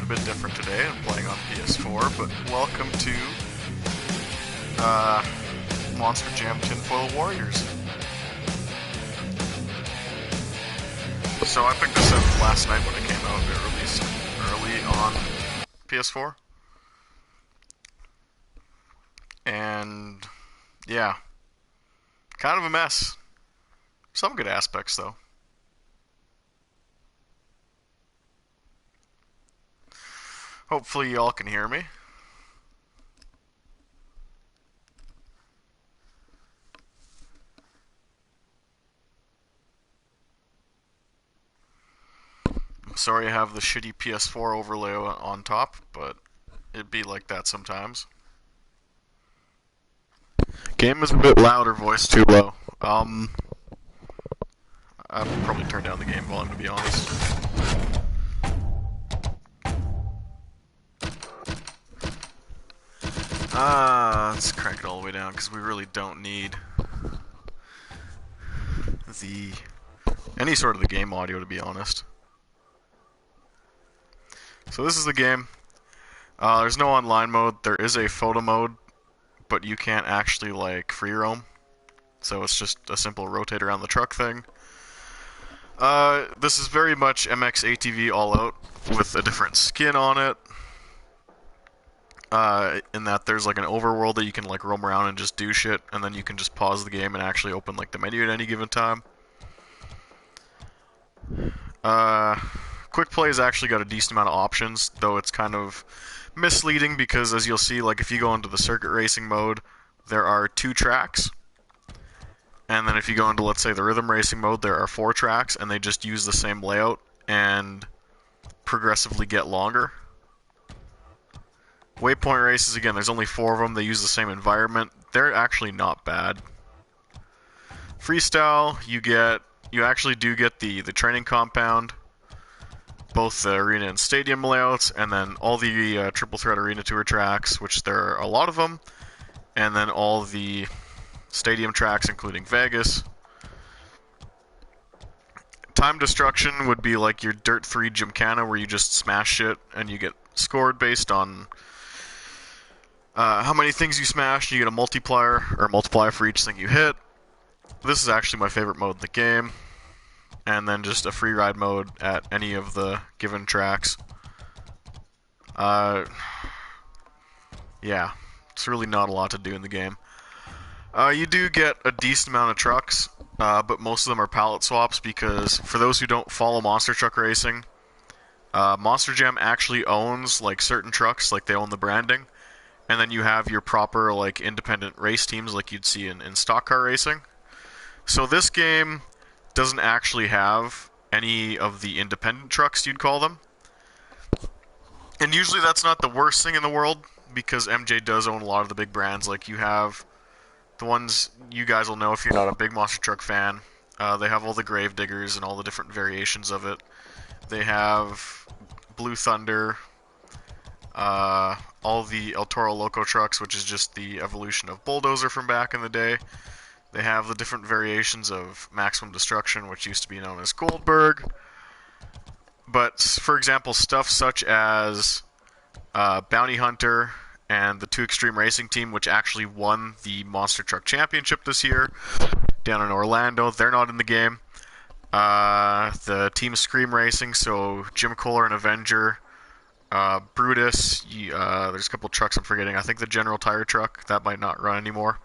a bit different today. I'm playing on PS4, but welcome to Monster Jam Tinfoil Warriors. So I picked this up last night when it came out. It released early on PS4. And yeah, kind of a mess. Some good aspects though. Hopefully y'all can hear me. I'm sorry I have the shitty PS4 overlay on top, but it'd be like that sometimes. Game is a bit loud or voice too low. I'd probably turn down the game volume to be honest. Let's crank it all the way down because we really don't need any sort of the game audio to be honest. So this is the game. There's no online mode. There is a photo mode, but you can't actually like free roam. So it's just a simple rotate around the truck thing. This is very much MX ATV all out with a different skin on it. In that there's like an overworld that you can like roam around and just do shit, and then you can just pause the game and actually open like the menu at any given time. Quick play has actually got a decent amount of options, though it's kind of misleading because as you'll see, like if you go into the circuit racing mode, there are 2 tracks. And then if you go into, let's say, the rhythm racing mode, there are 4 tracks, and they just use the same layout and progressively get longer. Waypoint races, again, there's only 4 of them. They use the same environment. They're actually not bad. Freestyle, you actually do get the training compound, both the arena and stadium layouts, and then all the triple threat arena tour tracks, which there are a lot of them, and then all the stadium tracks, including Vegas. Time destruction would be like your Dirt 3 Gymkhana, where you just smash shit and you get scored based on how many things you smash. You get a multiplier for each thing you hit. This is actually my favorite mode in the game. And then just a free ride mode at any of the given tracks. Yeah, it's really not a lot to do in the game. You do get a decent amount of trucks, but most of them are pallet swaps because for those who don't follow Monster Truck Racing, Monster Jam actually owns like certain trucks, like they own the branding, and then you have your proper like independent race teams like you'd see in stock car racing. So this game doesn't actually have any of the independent trucks, you'd call them. And usually that's not the worst thing in the world, because MJ does own a lot of the big brands. Like you have the ones you guys will know if you're not a big Monster Truck fan. They have all the Grave Diggers and all the different variations of it. They have Blue Thunder, all the El Toro Loco trucks, which is just the evolution of Bulldozer from back in the day. They have the different variations of Maximum Destruction, which used to be known as Goldberg. But, for example, stuff such as Bounty Hunter and the 2 Extreme Racing Team, which actually won the Monster Truck Championship this year down in Orlando, they're not in the game. The Team Scream Racing, so Jim Kohler and Avenger, Brutus, there's a couple trucks I'm forgetting. I think the General Tire truck, that might not run anymore.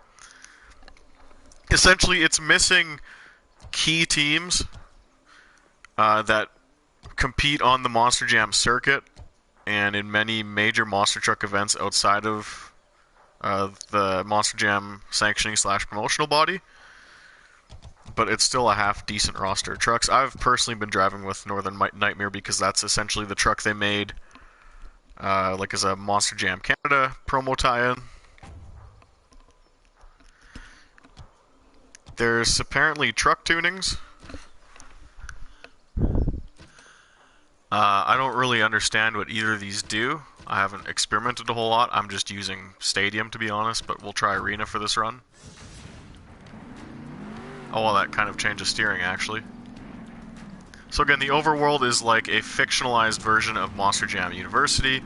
Essentially, it's missing key teams that compete on the Monster Jam circuit and in many major Monster Truck events outside of the Monster Jam sanctioning / promotional body. But it's still a half-decent roster of trucks. I've personally been driving with Northern Nightmare because that's essentially the truck they made like as a Monster Jam Canada promo tie-in. There's apparently truck tunings. I don't really understand what either of these do. I haven't experimented a whole lot. I'm just using Stadium, to be honest, but we'll try Arena for this run. Oh, well, that kind of changes steering, actually. So again, the overworld is like a fictionalized version of Monster Jam University.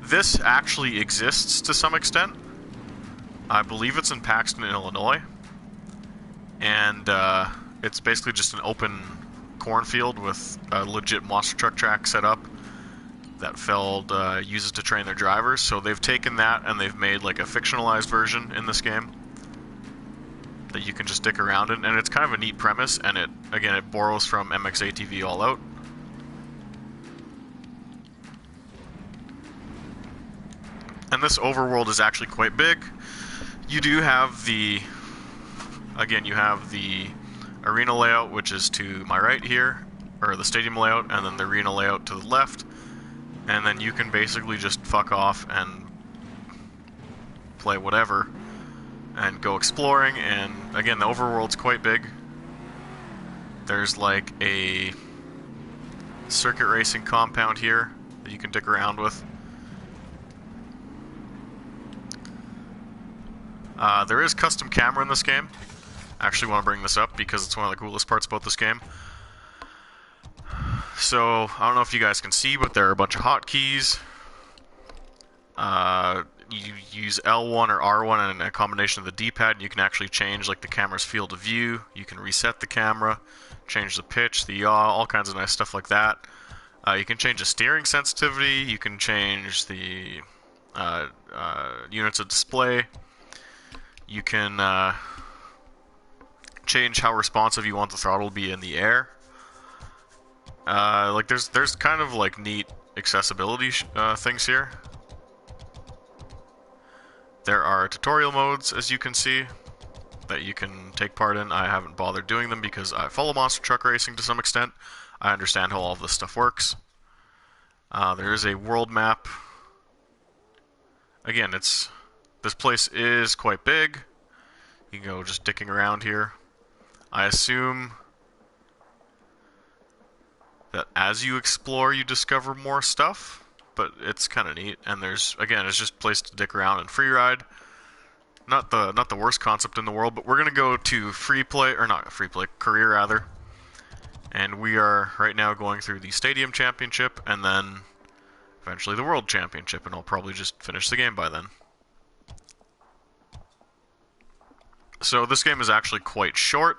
This actually exists to some extent. I believe it's in Paxton, Illinois. And it's basically just an open cornfield with a legit monster truck track set up that Feld uses to train their drivers. So they've taken that and they've made like a fictionalized version in this game that you can just stick around in, and it's kind of a neat premise, and it borrows from MXATV All Out. And this overworld is actually quite big. You do have the arena layout, which is to my right here, or the stadium layout, and then the arena layout to the left. And then you can basically just fuck off and play whatever and go exploring. And again, the overworld's quite big. There's like a circuit racing compound here that you can dick around with. There is custom camera in this game. I actually want to bring this up because it's one of the coolest parts about this game. So, I don't know if you guys can see, but there are a bunch of hotkeys. You use L1 or R1 and a combination of the D-pad, and you can actually change like the camera's field of view. You can reset the camera, change the pitch, the yaw, all kinds of nice stuff like that. You can change the steering sensitivity. You can change the units of display. You can change how responsive you want the throttle to be in the air. Like there's kind of like neat accessibility things here. There are tutorial modes, as you can see, that you can take part in. I haven't bothered doing them because I follow monster truck racing to some extent. I understand how all of this stuff works. There is a world map. Again, this place is quite big. You can go just dicking around here. I assume that as you explore, you discover more stuff, but it's kind of neat. And there's, again, it's just a place to dick around and free ride. Not the worst concept in the world, but we're gonna go to career rather. And we are right now going through the Stadium Championship and then eventually the World Championship, and I'll probably just finish the game by then. So this game is actually quite short.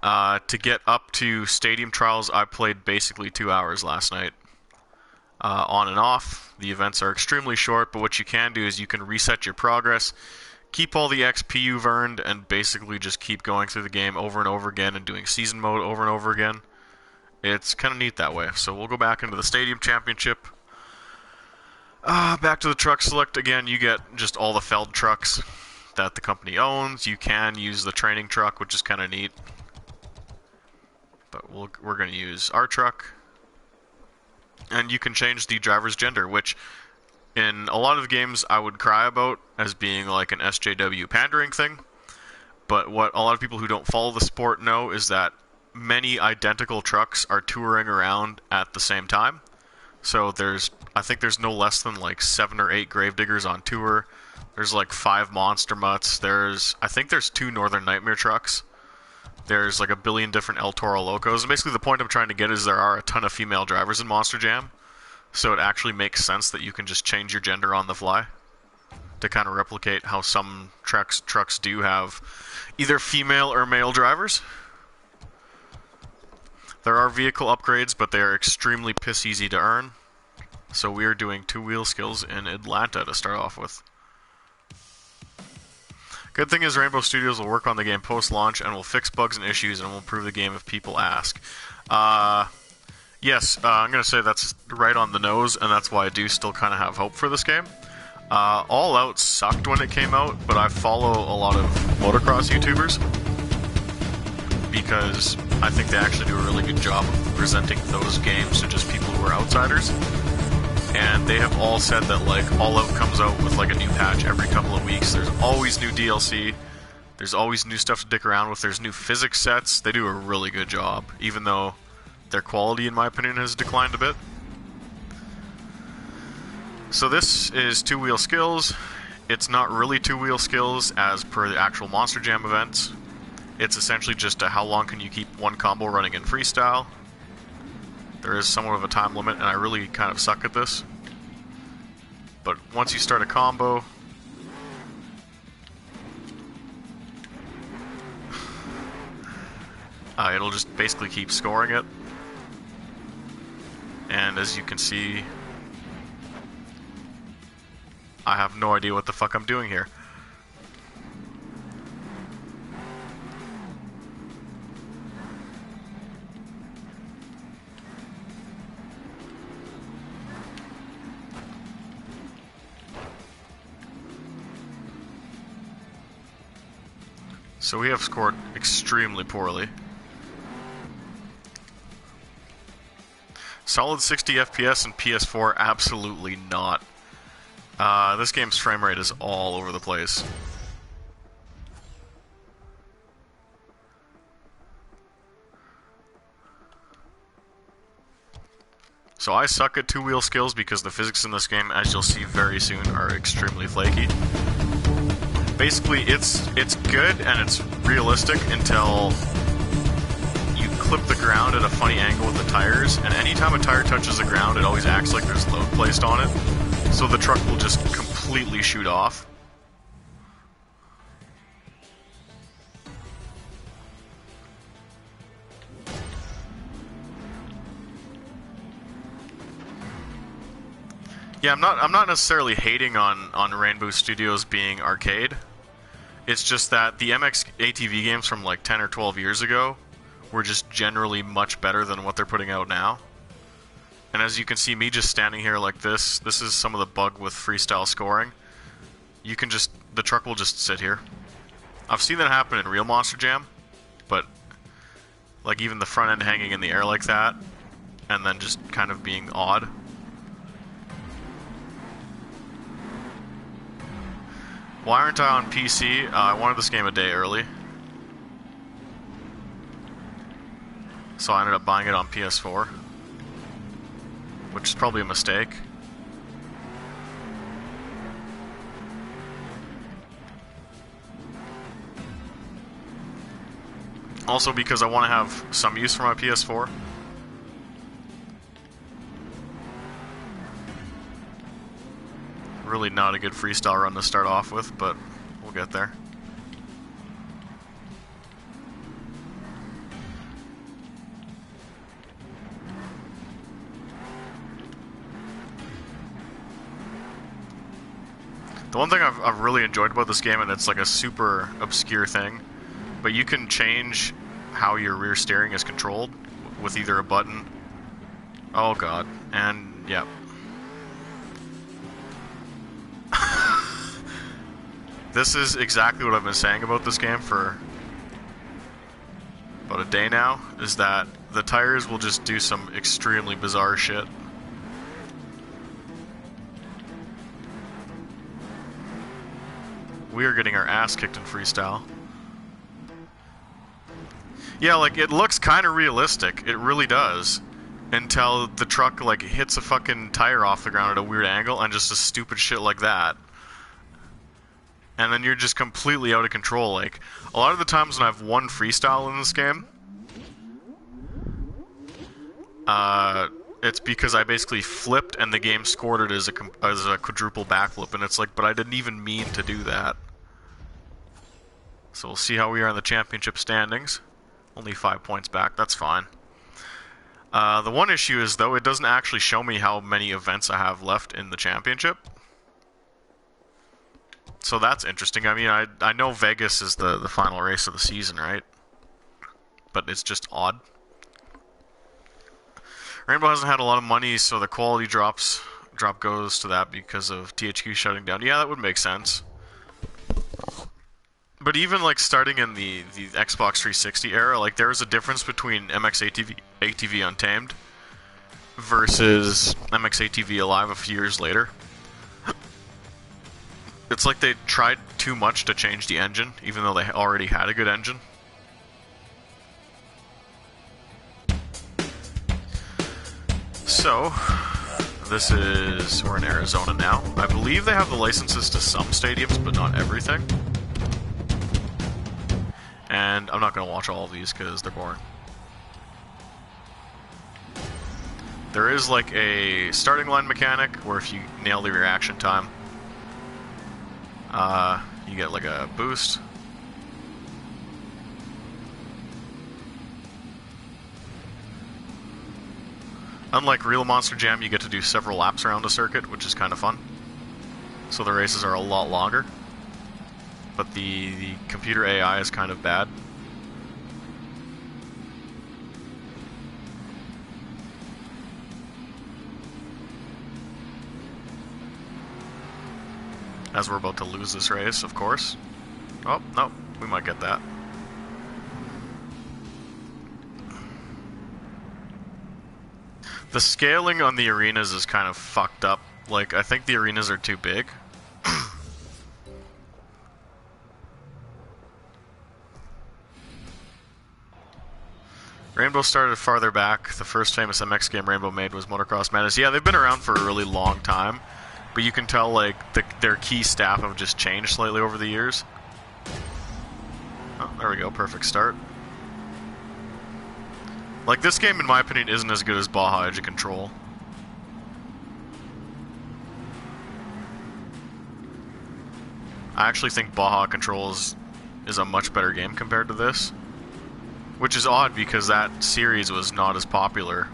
To get up to Stadium Trials, I played basically 2 hours last night. On and off. The events are extremely short, but what you can do is you can reset your progress, keep all the XP you've earned, and basically just keep going through the game over and over again and doing season mode over and over again. It's kind of neat that way. So we'll go back into the Stadium Championship. Back to the truck select. Again, you get just all the Feld trucks that the company owns. You can use the training truck, which is kind of neat. But we're going to use our truck. And you can change the driver's gender, which in a lot of the games I would cry about as being like an SJW pandering thing. But what a lot of people who don't follow the sport know is that many identical trucks are touring around at the same time. So I think there's no less than like 7 or 8 Gravediggers on tour. There's like 5 Monster Mutts. I think there's 2 Northern Nightmare trucks. There's like a billion different El Toro Locos. And basically the point I'm trying to get is there are a ton of female drivers in Monster Jam. So it actually makes sense that you can just change your gender on the fly to kind of replicate how some trucks do have either female or male drivers. There are vehicle upgrades, but they are extremely piss easy to earn. So we are doing 2-wheel skills in Atlanta to start off with. Good thing is Rainbow Studios will work on the game post-launch and will fix bugs and issues and will improve the game if people ask. Yes, I'm going to say that's right on the nose, and that's why I do still kind of have hope for this game. All Out sucked when it came out, but I follow a lot of motocross YouTubers because I think they actually do a really good job of presenting those games to just people who are outsiders. And they have all said that like All Out comes out with like a new patch every couple of weeks. There's always new DLC. There's always new stuff to dick around with. There's new physics sets. They do a really good job, even though their quality, in my opinion, has declined a bit. So this is 2-wheel skills. It's not really 2-wheel skills as per the actual Monster Jam events. It's essentially just how long can you keep one combo running in freestyle. There is somewhat of a time limit, and I really kind of suck at this. But once you start a combo, it'll just basically keep scoring it. And as you can see, I have no idea what the fuck I'm doing here. So we have scored extremely poorly. Solid 60 FPS and PS4, absolutely not. This game's frame rate is all over the place. So I suck at two-wheel skills because the physics in this game, as you'll see very soon, are extremely flaky. Basically, it's good and it's realistic until you clip the ground at a funny angle with the tires, and anytime a tire touches the ground, it always acts like there's load placed on it, so the truck will just completely shoot off. Yeah, I'm not necessarily hating on Rainbow Studios being arcade. It's just that the MX ATV games from like 10 or 12 years ago were just generally much better than what they're putting out now. And as you can see, me just standing here like this is some of the bug with freestyle scoring. You can just, the truck will just sit here. I've seen that happen in real Monster Jam, but like even the front end hanging in the air like that, and then just kind of being odd. Why aren't I on PC? I wanted this game a day early, so I ended up buying it on PS4, which is probably a mistake. Also because I want to have some use for my PS4. Really not a good freestyle run to start off with, but we'll get there. The one thing I've really enjoyed about this game, and it's like a super obscure thing, but you can change how your rear steering is controlled with either a button. Oh god, and yeah. This is exactly what I've been saying about this game for about a day now, is that the tires will just do some extremely bizarre shit. We are getting our ass kicked in freestyle. Yeah, like, it looks kind of realistic. It really does. Until the truck, like, hits a fucking tire off the ground at a weird angle and just a stupid shit like that. And then you're just completely out of control. Like, a lot of the times when I've won freestyle in this game, it's because I basically flipped and the game scored it as a quadruple backflip, and it's like, but I didn't even mean to do that. So we'll see how we are in the championship standings. Only 5 points back, that's fine. The one issue is, though, it doesn't actually show me how many events I have left in the championship. So that's interesting. I mean, I know Vegas is the final race of the season, right? But it's just odd. Rainbow hasn't had a lot of money, so the quality drop goes to that because of THQ shutting down. Yeah, that would make sense. But even like starting in the Xbox 360 era, like there is a difference between MX ATV Untamed versus MX ATV Alive a few years later. It's like they tried too much to change the engine, even though they already had a good engine. So, we're in Arizona now. I believe they have the licenses to some stadiums, but not everything. And I'm not going to watch all of these because they're boring. There is like a starting line mechanic where if you nail the reaction time, you get like a boost. Unlike real Monster Jam, you get to do several laps around a circuit, which is kind of fun. So the races are a lot longer. But the computer AI is kind of bad. As we're about to lose this race, of course. Oh, no, we might get that. The scaling on the arenas is kind of fucked up. Like, I think the arenas are too big. Rainbow started farther back. The first famous MX game Rainbow made was Motocross Madness. Yeah, they've been around for a really long time, but you can tell like their key staff have just changed slightly over the years. Oh, there we go, perfect start. Like, this game, in my opinion, isn't as good as Baja Edge of Control. I actually think Baja Control is a much better game compared to this. Which is odd, because that series was not as popular.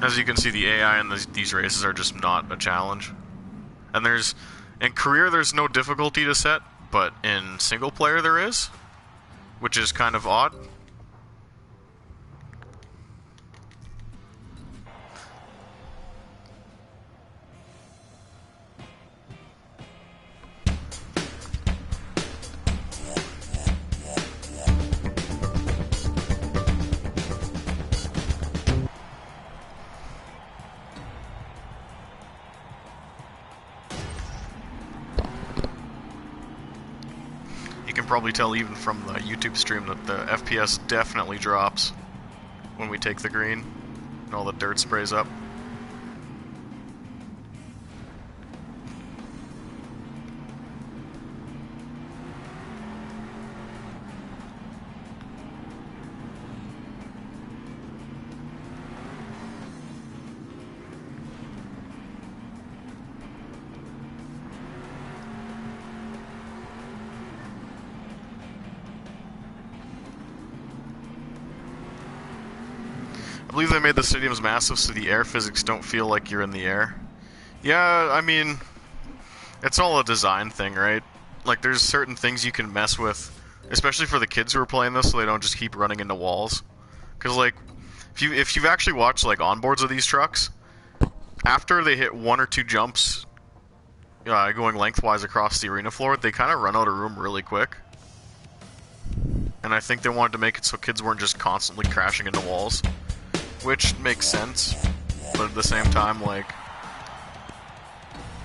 As you can see, the AI in these races are just not a challenge. And in career, there's no difficulty to set, but in single player there is. Which is kind of odd. You can probably tell even from the YouTube stream that the FPS definitely drops when we take the green and all the dirt sprays up. I believe they made the stadiums massive so the air physics don't feel like you're in the air. Yeah, I mean, it's all a design thing, right? Like, there's certain things you can mess with, especially for the kids who are playing this, so they don't just keep running into walls. Because, like, if you've actually watched, like, onboards of these trucks, after they hit one or two jumps going lengthwise across the arena floor, they kind of run out of room really quick. And I think they wanted to make it so kids weren't just constantly crashing into walls. Which makes sense, but at the same time, like...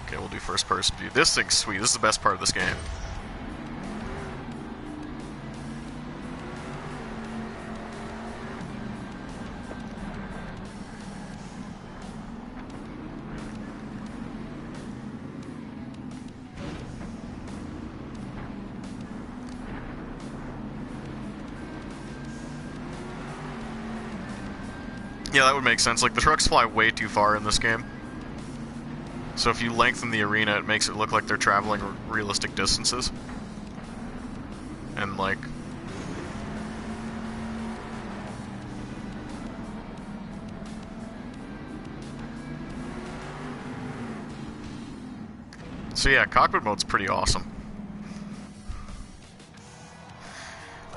Okay, we'll do first person view. This thing's sweet. This is the best part of this game. Yeah, that would make sense. Like, the trucks fly way too far in this game. So if you lengthen the arena, it makes it look like they're traveling realistic distances. And, like... So yeah, cockpit mode's pretty awesome.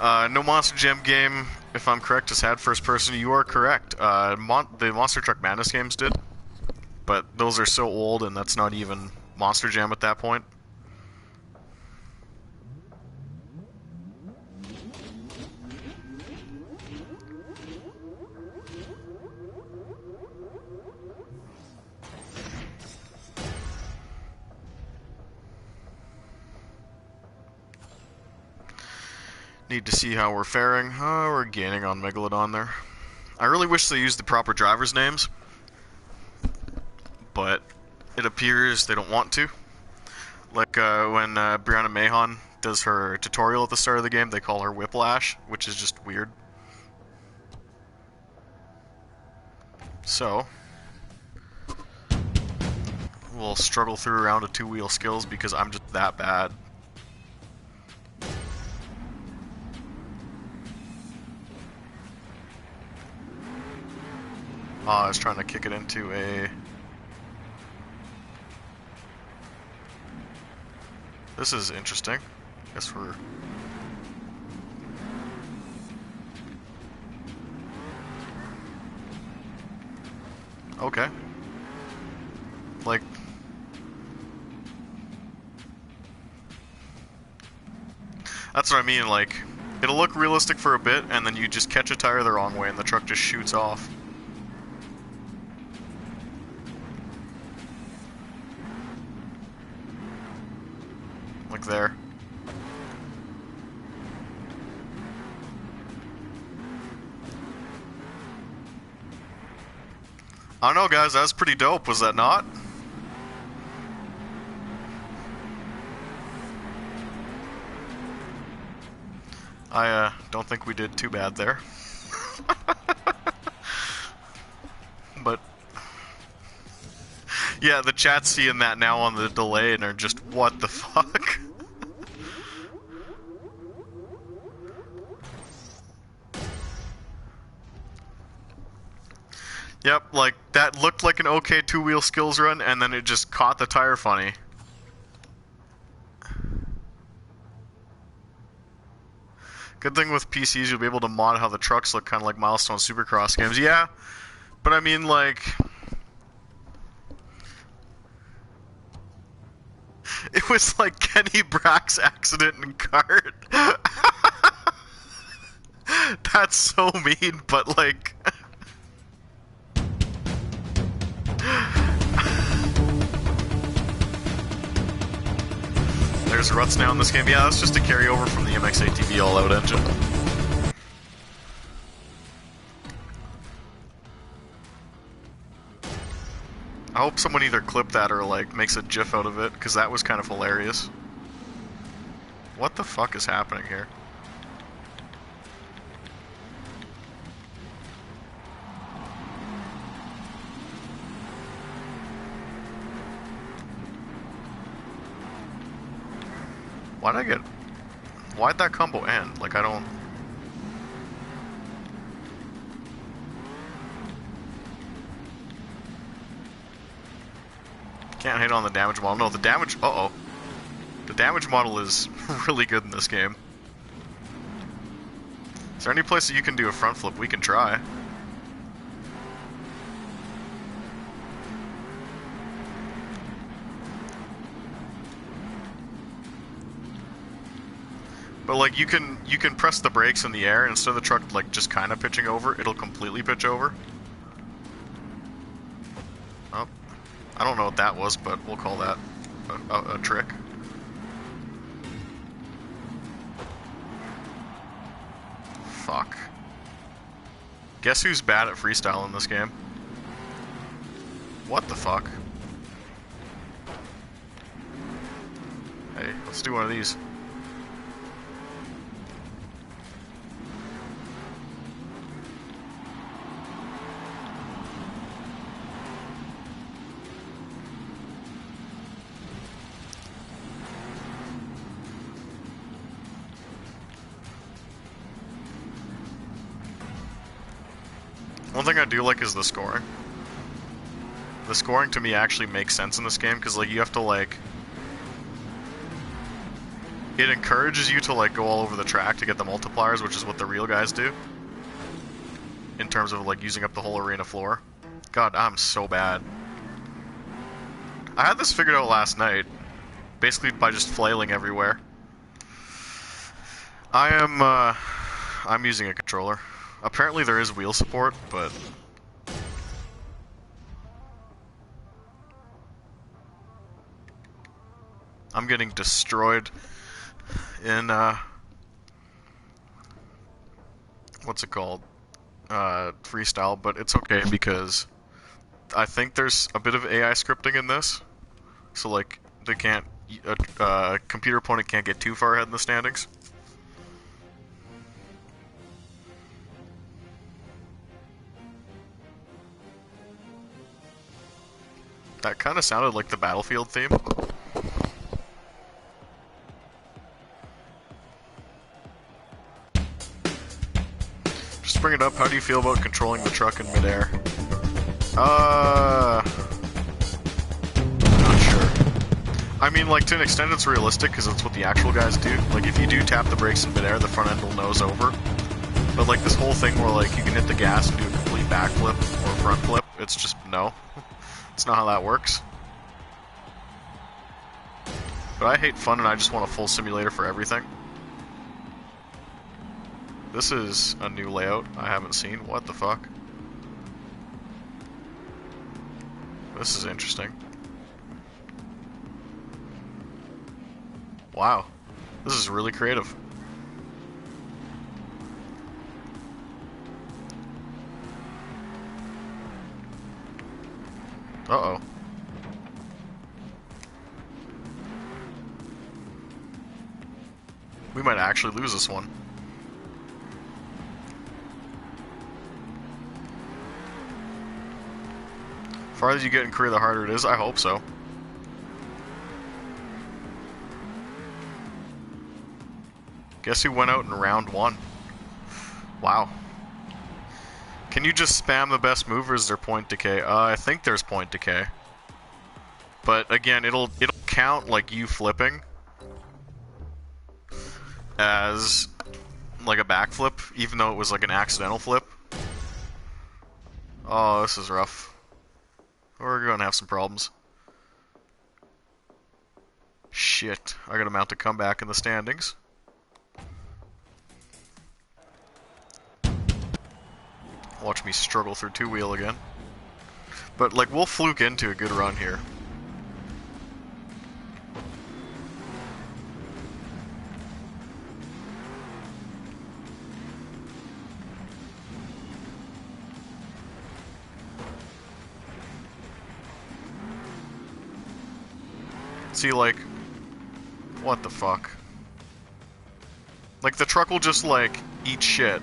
No Monster Jam game, if I'm correct, has had first person. You are correct. The Monster Truck Madness games did. But those are so old, and that's not even Monster Jam at that point. Need to see how we're faring. We're gaining on Megalodon there. I really wish they used the proper driver's names, but it appears they don't want to. Like when Brianna Mahon does her tutorial at the start of the game, they call her Whiplash, which is just weird. So, we'll struggle through a round of two-wheel skills because I'm just that bad. I was trying to kick it into a... This is interesting. Guess we're... Okay. Like... That's what I mean, like... It'll look realistic for a bit, and then you just catch a tire the wrong way and the truck just shoots off. Like there. I don't know, guys, that was pretty dope, was that not? I don't think we did too bad there. But yeah, the chat's seeing that now on the delay and are just, what the fuck? Yep, like, that looked like an okay two-wheel skills run, and then it just caught the tire funny. Good thing with PCs, you'll be able to mod how the trucks look, kind of like Milestone Supercross games. Yeah, but I mean, like... It was like Kenny Brack's accident in kart. That's so mean, but like... There's ruts now in this game. Yeah, that's just a carryover from the MX-ATV all-out engine. I hope someone either clipped that or like makes a GIF out of it, because that was kind of hilarious. What the fuck is happening here? Why'd that combo end? Like, I don't... Can't hit on the damage model. No, the damage... Uh-oh. The damage model is really good in this game. Is there any place that you can do a front flip? We can try. But like you can press the brakes in the air, and instead of the truck like just kind of pitching over, it'll completely pitch over. Oh, I don't know what that was, but we'll call that a trick. Fuck. Guess who's bad at freestyle in this game? What the fuck? Hey, let's do one of these. One thing I do like is the scoring. The scoring to me actually makes sense in this game, because like you have to like... It encourages you to like go all over the track to get the multipliers, which is what the real guys do. In terms of like using up the whole arena floor. God, I'm so bad. I had this figured out last night, basically by just flailing everywhere. I'm using a controller. Apparently there is wheel support, but... I'm getting destroyed in, what's it called? freestyle, but it's okay because I think there's a bit of AI scripting in this. So, like, they can't... A computer opponent can't get too far ahead in the standings. That kind of sounded like the Battlefield theme. Just bring it up, how do you feel about controlling the truck in midair? Not sure. I mean, like, to an extent it's realistic, because it's what the actual guys do. Like, if you do tap the brakes in midair, the front end will nose over. But, like, this whole thing where, like, you can hit the gas and do a complete backflip or front flip, it's just, no. It's not how that works. But I hate fun and I just want a full simulator for everything. This is a new layout I haven't seen. What the fuck? This is interesting. Wow. This is really creative. Uh-oh. We might actually lose this one. The farther you get in Korea, the harder it is. I hope so. Guess who went out in round 1? Wow. Can you just spam the best move, or is there point decay? I think there's point decay. But again, it'll count like you flipping as like a backflip, even though it was like an accidental flip. Oh, this is rough. We're gonna have some problems. Shit, I gotta mount a comeback in the standings. Watch me struggle through two-wheel again. But, like, we'll fluke into a good run here. See, like, what the fuck? Like, the truck will just, like, eat shit.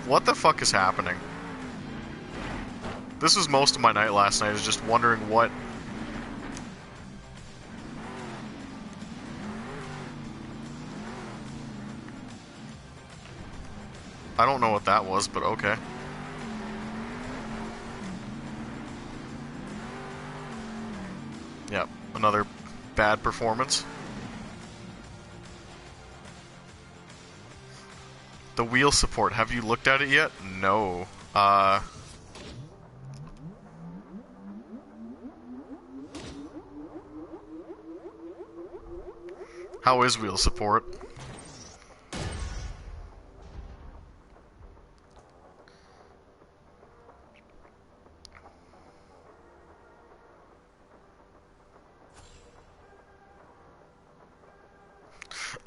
What the fuck is happening? This was most of my night last night, is just wondering what... I don't know what that was, but okay. Yep, another bad performance. The wheel support, have you looked at it yet? No. How is wheel support?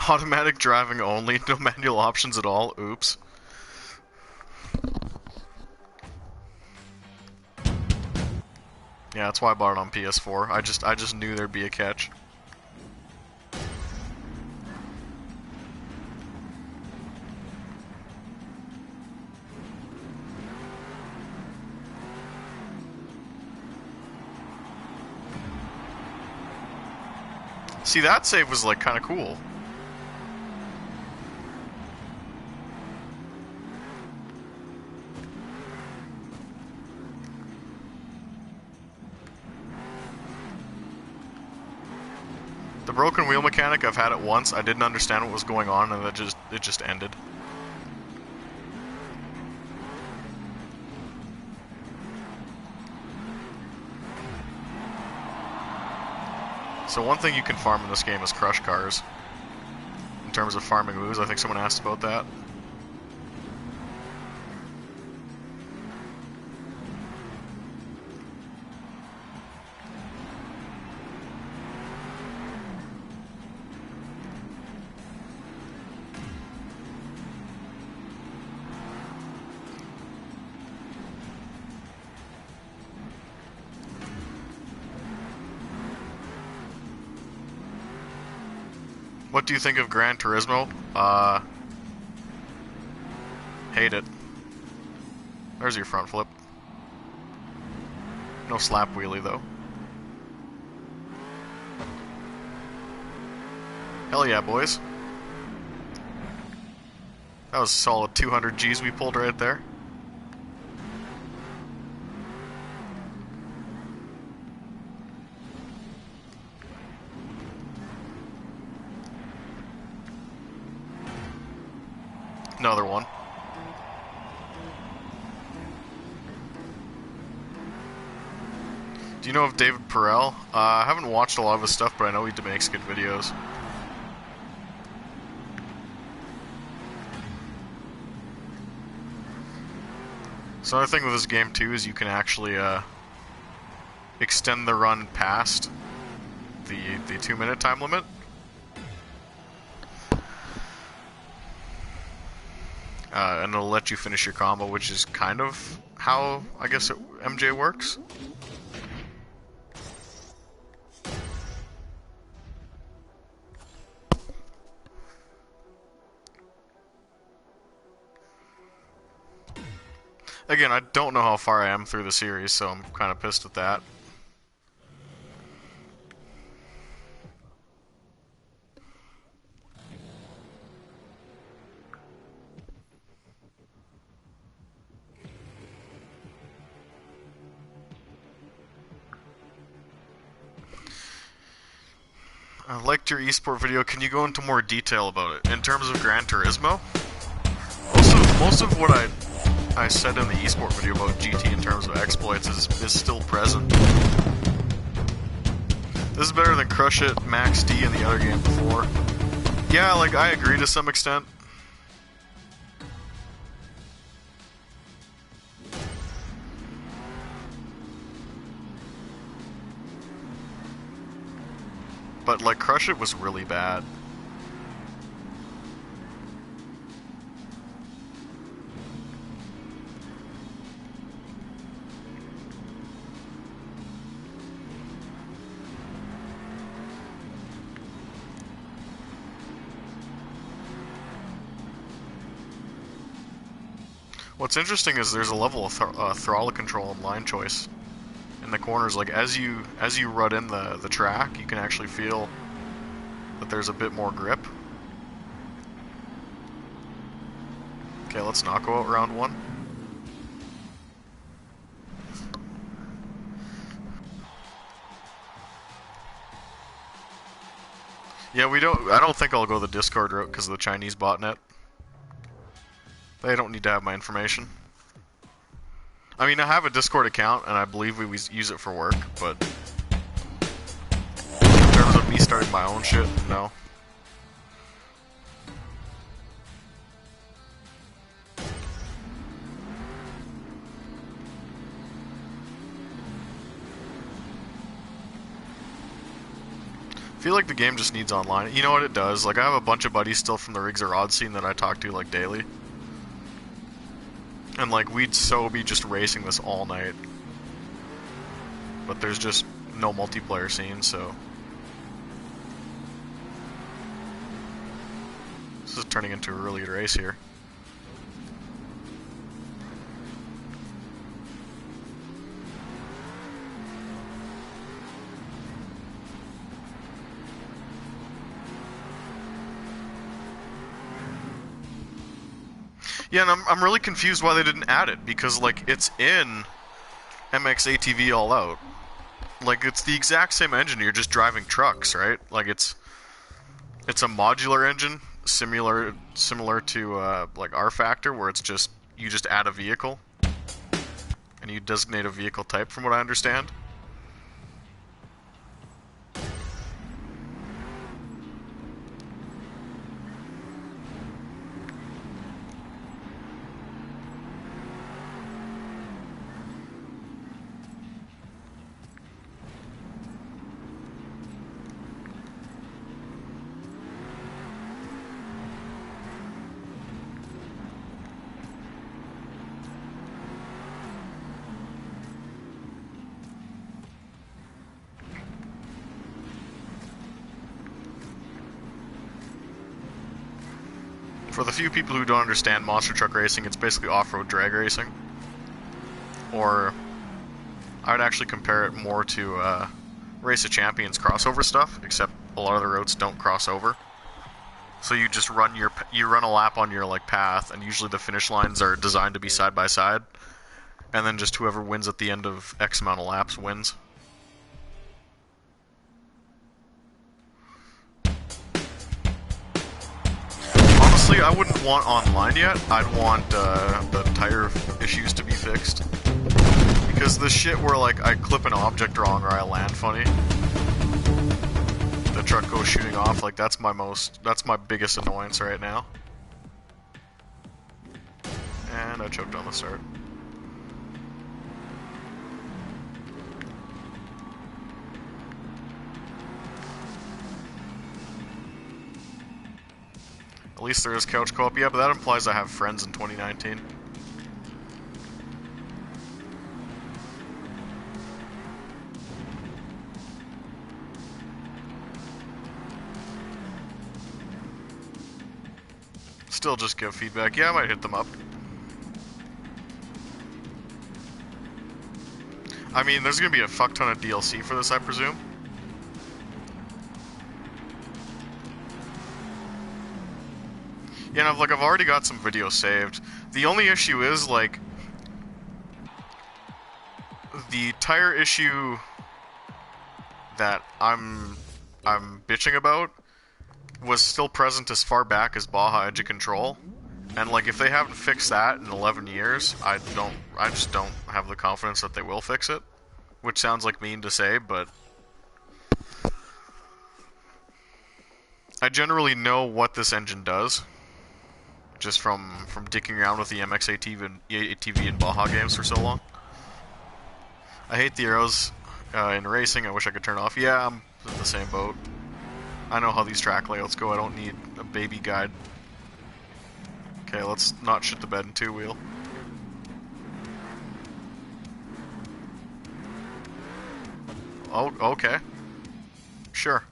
Automatic driving only, no manual options at all. Oops. Yeah, that's why I bought it on PS4. I just knew there'd be a catch. See, that save was like kind of cool. The broken wheel mechanic, I've had it once. I didn't understand what was going on, and it just ended. So one thing you can farm in this game is crush cars. In terms of farming moves, I think someone asked about that. What do you think of Gran Turismo? Hate it. There's your front flip. No slap wheelie though. Hell yeah, boys. That was a solid 200 G's we pulled right there. Another one. Do you know of David Perel? I haven't watched a lot of his stuff, but I know he makes good videos. So another thing with this game too is you can actually extend the run past the 2-minute time limit. And it'll let you finish your combo, which is kind of how, I guess, MJ works. Again, I don't know how far I am through the series, so I'm kind of pissed at that. I liked your esport video. Can you go into more detail about it? In terms of Gran Turismo? Most of what I said in the esport video about GT in terms of exploits is still present. This is better than Crush It, Max D, and the other game before. Yeah, like, I agree to some extent. But, like, Crush It was really bad. What's interesting is there's a level of throttle control and line choice in the corners. Like as you rut in the track, you can actually feel that there's a bit more grip. Okay, let's not go out round one. Yeah, I don't think I'll go the Discord route because of the Chinese botnet. They don't need to have my information. I mean, I have a Discord account, and I believe we use it for work, but in terms of me starting my own shit, no. I feel like the game just needs online. You know what it does? Like, I have a bunch of buddies still from the Rigs Are Odd scene that I talk to, like, daily. And, like, we'd so be just racing this all night. But there's just no multiplayer scene, so... This is turning into a really good race here. Yeah, and I'm really confused why they didn't add it, because, like, it's in MXATV All Out. Like, it's the exact same engine, you're just driving trucks, right? Like, it's a modular engine, similar to, like, R-Factor, where it's just, you just add a vehicle, and you designate a vehicle type, from what I understand. For the few people who don't understand monster truck racing, it's basically off-road drag racing. Or I'd actually compare it more to Race of Champions crossover stuff, except a lot of the routes don't cross over. So you just run a lap on your like path, and usually the finish lines are designed to be side by side, and then just whoever wins at the end of X amount of laps wins. Honestly, I wouldn't want online yet. I'd want the tire issues to be fixed. Because the shit where like I clip an object wrong or I land funny, the truck goes shooting off, like that's my biggest annoyance right now. And I choked on the start. At least there is couch co-op. Yeah, but that implies I have friends in 2019. Still just give feedback. Yeah, I might hit them up. I mean, there's gonna be a fuck ton of DLC for this, I presume. Yeah, and I've already got some videos saved. The only issue is, like, the tire issue that I'm bitching about was still present as far back as Baja Edge of Control. And, like, if they haven't fixed that in 11 years, I just don't have the confidence that they will fix it. Which sounds like mean to say, but I generally know what this engine does. Just from dicking around with the MX ATV and Baja games for so long. I hate the arrows in racing. I wish I could turn off. Yeah, I'm in the same boat. I know how these track layouts go. I don't need a baby guide. Okay, let's not shit the bed in two-wheel. Oh, okay. Sure.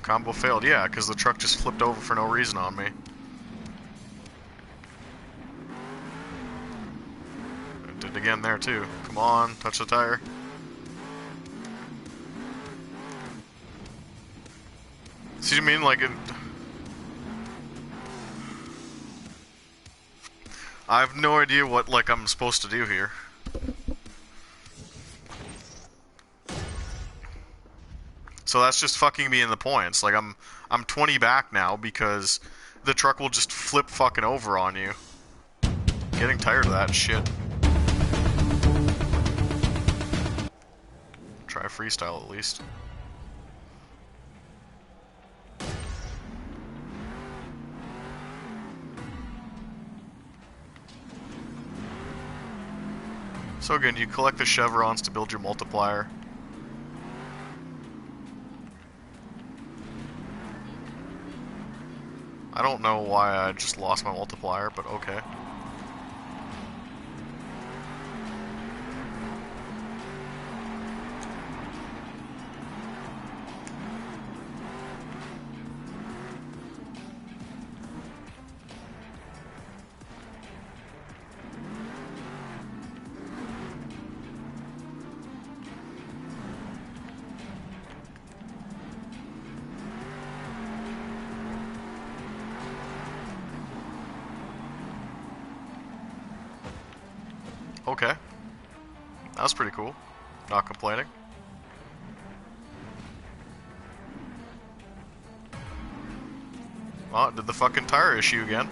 Combo failed, yeah, because the truck just flipped over for no reason on me. It did again there, too. Come on, touch the tire. See what I mean? Like, I have no idea what, like, I'm supposed to do here. So that's just fucking me in the points. Like, I'm 20 back now because the truck will just flip fucking over on you. Getting tired of that shit. Try freestyle at least. So again, you collect the chevrons to build your multiplier. I don't know why I just lost my multiplier, but okay. Okay. That was pretty cool. Not complaining. Well, it did the fucking tire issue again.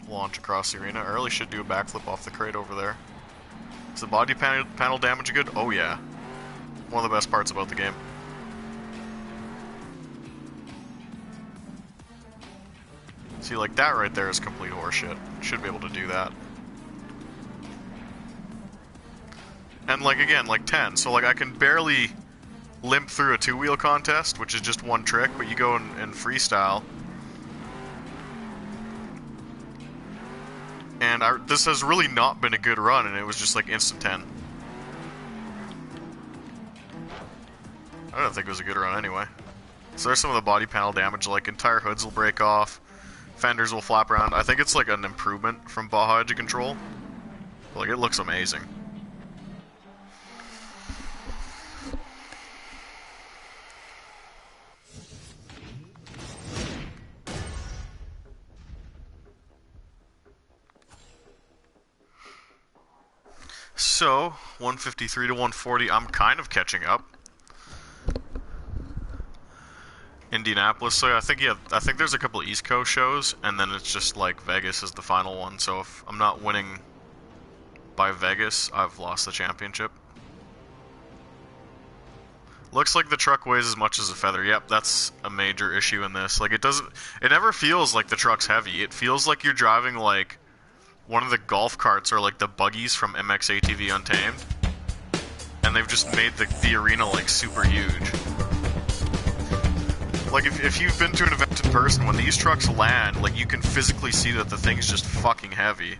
Launch across the arena. I really should do a backflip off the crate over there. Is the body panel damage good? Oh yeah. One of the best parts about the game. See, like that right there is complete horseshit. Should be able to do that. And like again, like 10. So like I can barely limp through a two-wheel contest, which is just one trick, but you go in freestyle. And this has really not been a good run, and it was just like instant 10. I don't think it was a good run anyway. So there's some of the body panel damage, like entire hoods will break off, fenders will flap around. I think it's like an improvement from Baja Edge Control. Like, it looks amazing. So, 153 to 140, I'm kind of catching up. Indianapolis, so I think there's a couple of East Coast shows, and then it's just like Vegas is the final one. So if I'm not winning by Vegas, I've lost the championship. Looks like the truck weighs as much as a feather. Yep, that's a major issue in this. Like, it never feels like the truck's heavy. It feels like you're driving like one of the golf carts or like the buggies from MX ATV Untamed, and they've just made the arena like super huge. Like, if you've been to an event in person, when these trucks land, like, you can physically see that the thing's just fucking heavy.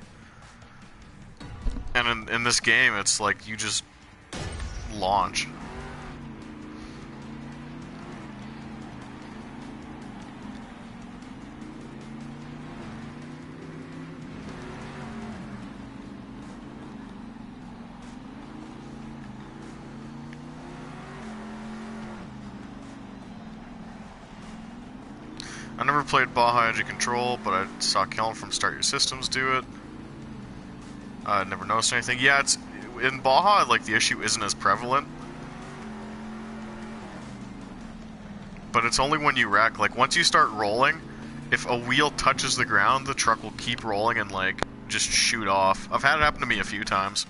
And in this game, it's like, you just launch. I never played Baja Edge Control, but I saw Kellen from Start Your Systems do it. I never noticed anything. Yeah, it's in Baja, like, the issue isn't as prevalent. But it's only when you wreck. Like, once you start rolling, if a wheel touches the ground, the truck will keep rolling and, like, just shoot off. I've had it happen to me a few times.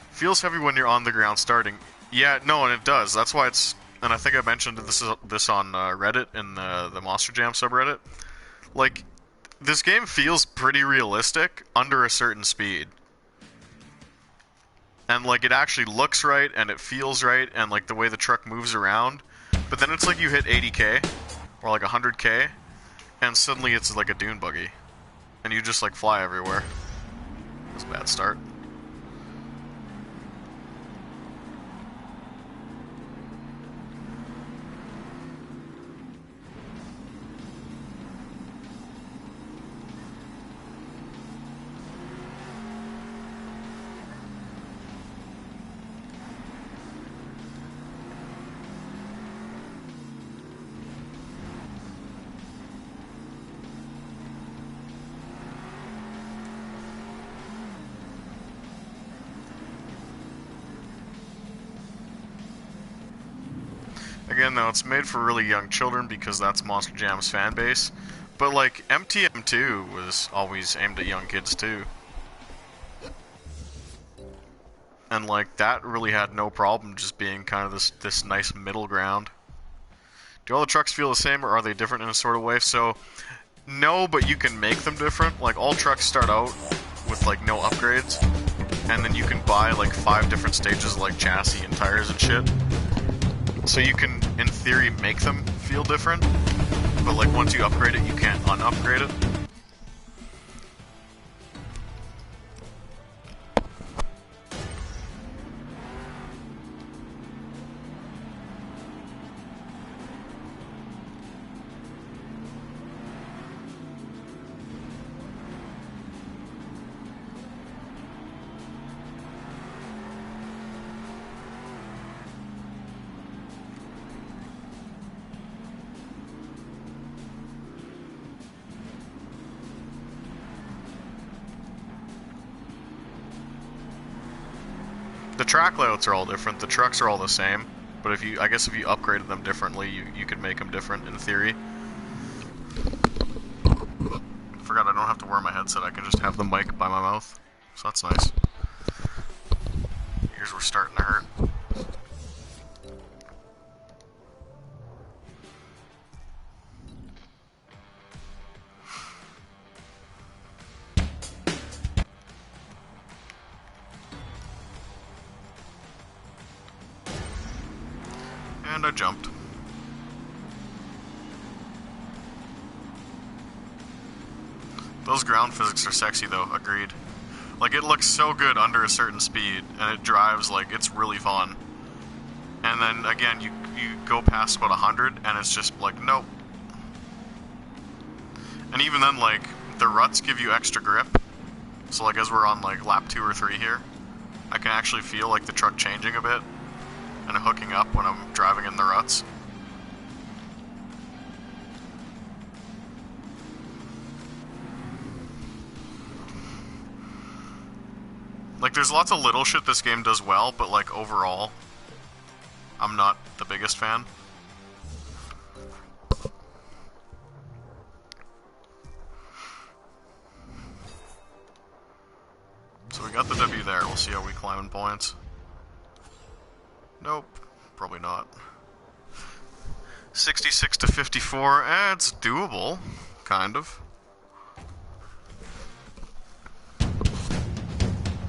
Feels heavy when you're on the ground starting. Yeah, no, and it does. That's why it's... And I think I mentioned this on Reddit in the Monster Jam subreddit. Like, this game feels pretty realistic under a certain speed. And, like, it actually looks right, and it feels right, and, like, the way the truck moves around. But then it's like you hit 80k, or like 100k, and suddenly it's like a dune buggy. And you just, like, fly everywhere. That's a bad start. Again, though, it's made for really young children because that's Monster Jam's fan base. But, like, MTM2 was always aimed at young kids, too. And, like, that really had no problem just being kind of this nice middle ground. Do all the trucks feel the same, or are they different in a sort of way? So, no, but you can make them different. Like, all trucks start out with, like, no upgrades. And then you can buy, like, 5 different stages of, like, chassis and tires and shit. So you can, in theory, make them feel different, but like once you upgrade it, you can't un-upgrade it. The track layouts are all different, the trucks are all the same, but I guess if you upgraded them differently, you could make them different in theory. Forgot I don't have to wear my headset, I can just have the mic by my mouth, so that's nice. Ears were starting to hurt. And I jumped. Those ground physics are sexy though, agreed. Like, it looks so good under a certain speed, and it drives like it's really fun. And then again, you go past about 100, and it's just like, nope. And even then, like, the ruts give you extra grip. So like, as we're on like lap 2 or 3 here, I can actually feel like the truck changing a bit and hooking up when I'm driving in the ruts. Like, there's lots of little shit this game does well, but like, overall, I'm not the biggest fan. So we got the W there. We'll see how we climb in points. Nope. Probably not. 66 to 54. It's doable. Kind of.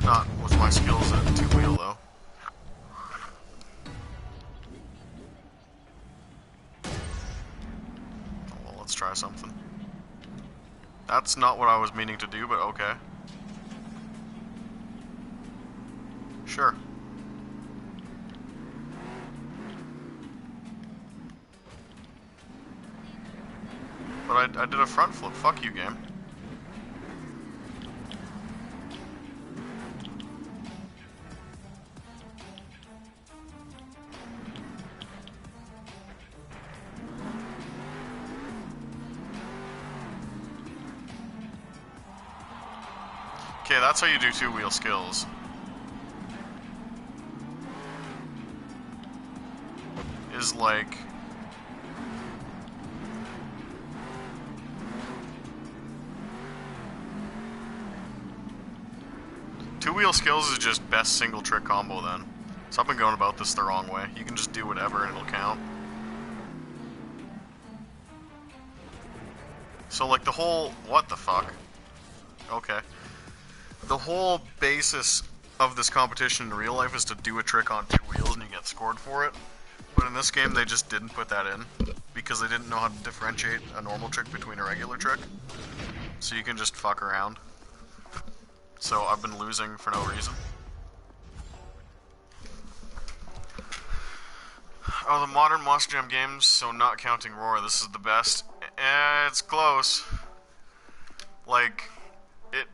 Not with my skills at two-wheel, though. Well, let's try something. That's not what I was meaning to do, but okay. Sure. But I did a front flip. Fuck you, game. Okay, that's how you do two-wheel skills. Is like... Two-wheel skills is just best single trick combo then. So I've been going about this the wrong way. You can just do whatever and it'll count. So like the whole... What the fuck? Okay. The whole basis of this competition in real life is to do a trick on two wheels and you get scored for it. But in this game they just didn't put that in because they didn't know how to differentiate a normal trick between a regular trick. So you can just fuck around. So I've been losing for no reason. Oh, the modern Monster Jam games, so not counting Roar, this is the best. It's close. Like, it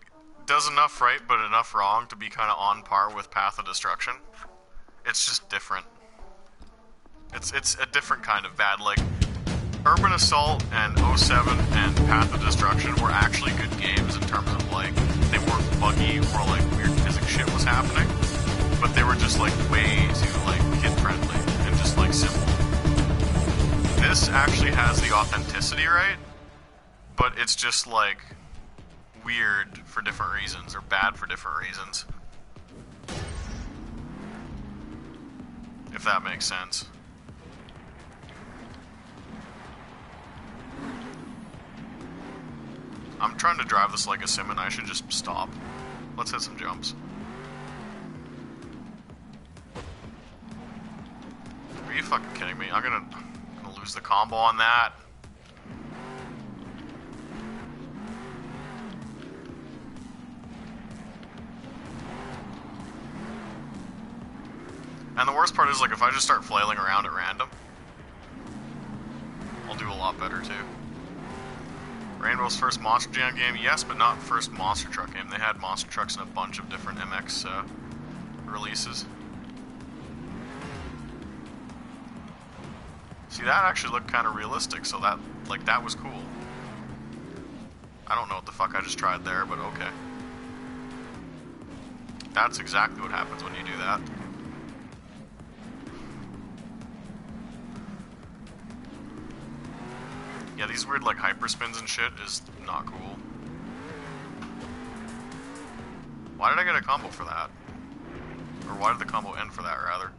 does enough right, but enough wrong to be kind of on par with Path of Destruction. It's just different. It's a different kind of bad. Like, Urban Assault and 07 and Path of Destruction were actually good games in terms of, like, they weren't buggy or, like, weird physics shit was happening, but they were just, like, way too, like, kid-friendly and just, like, simple. This actually has the authenticity, right? But it's just, like, weird for different reasons, or bad for different reasons. If that makes sense. I'm trying to drive this like a sim and I should just stop. Let's hit some jumps. Are you fucking kidding me? I'm gonna lose the combo on that. And the worst part is, like, if I just start flailing around at random, I'll do a lot better too. Rainbow's first Monster Jam game? Yes, but not first Monster Truck game. They had Monster Trucks in a bunch of different MX releases. See, that actually looked kind of realistic, so that, like, that was cool. I don't know what the fuck I just tried there, but okay. That's exactly what happens when you do that. Yeah, these weird, like, hyperspins and shit is not cool. Why did I get a combo for that? Or why did the combo end for that, rather?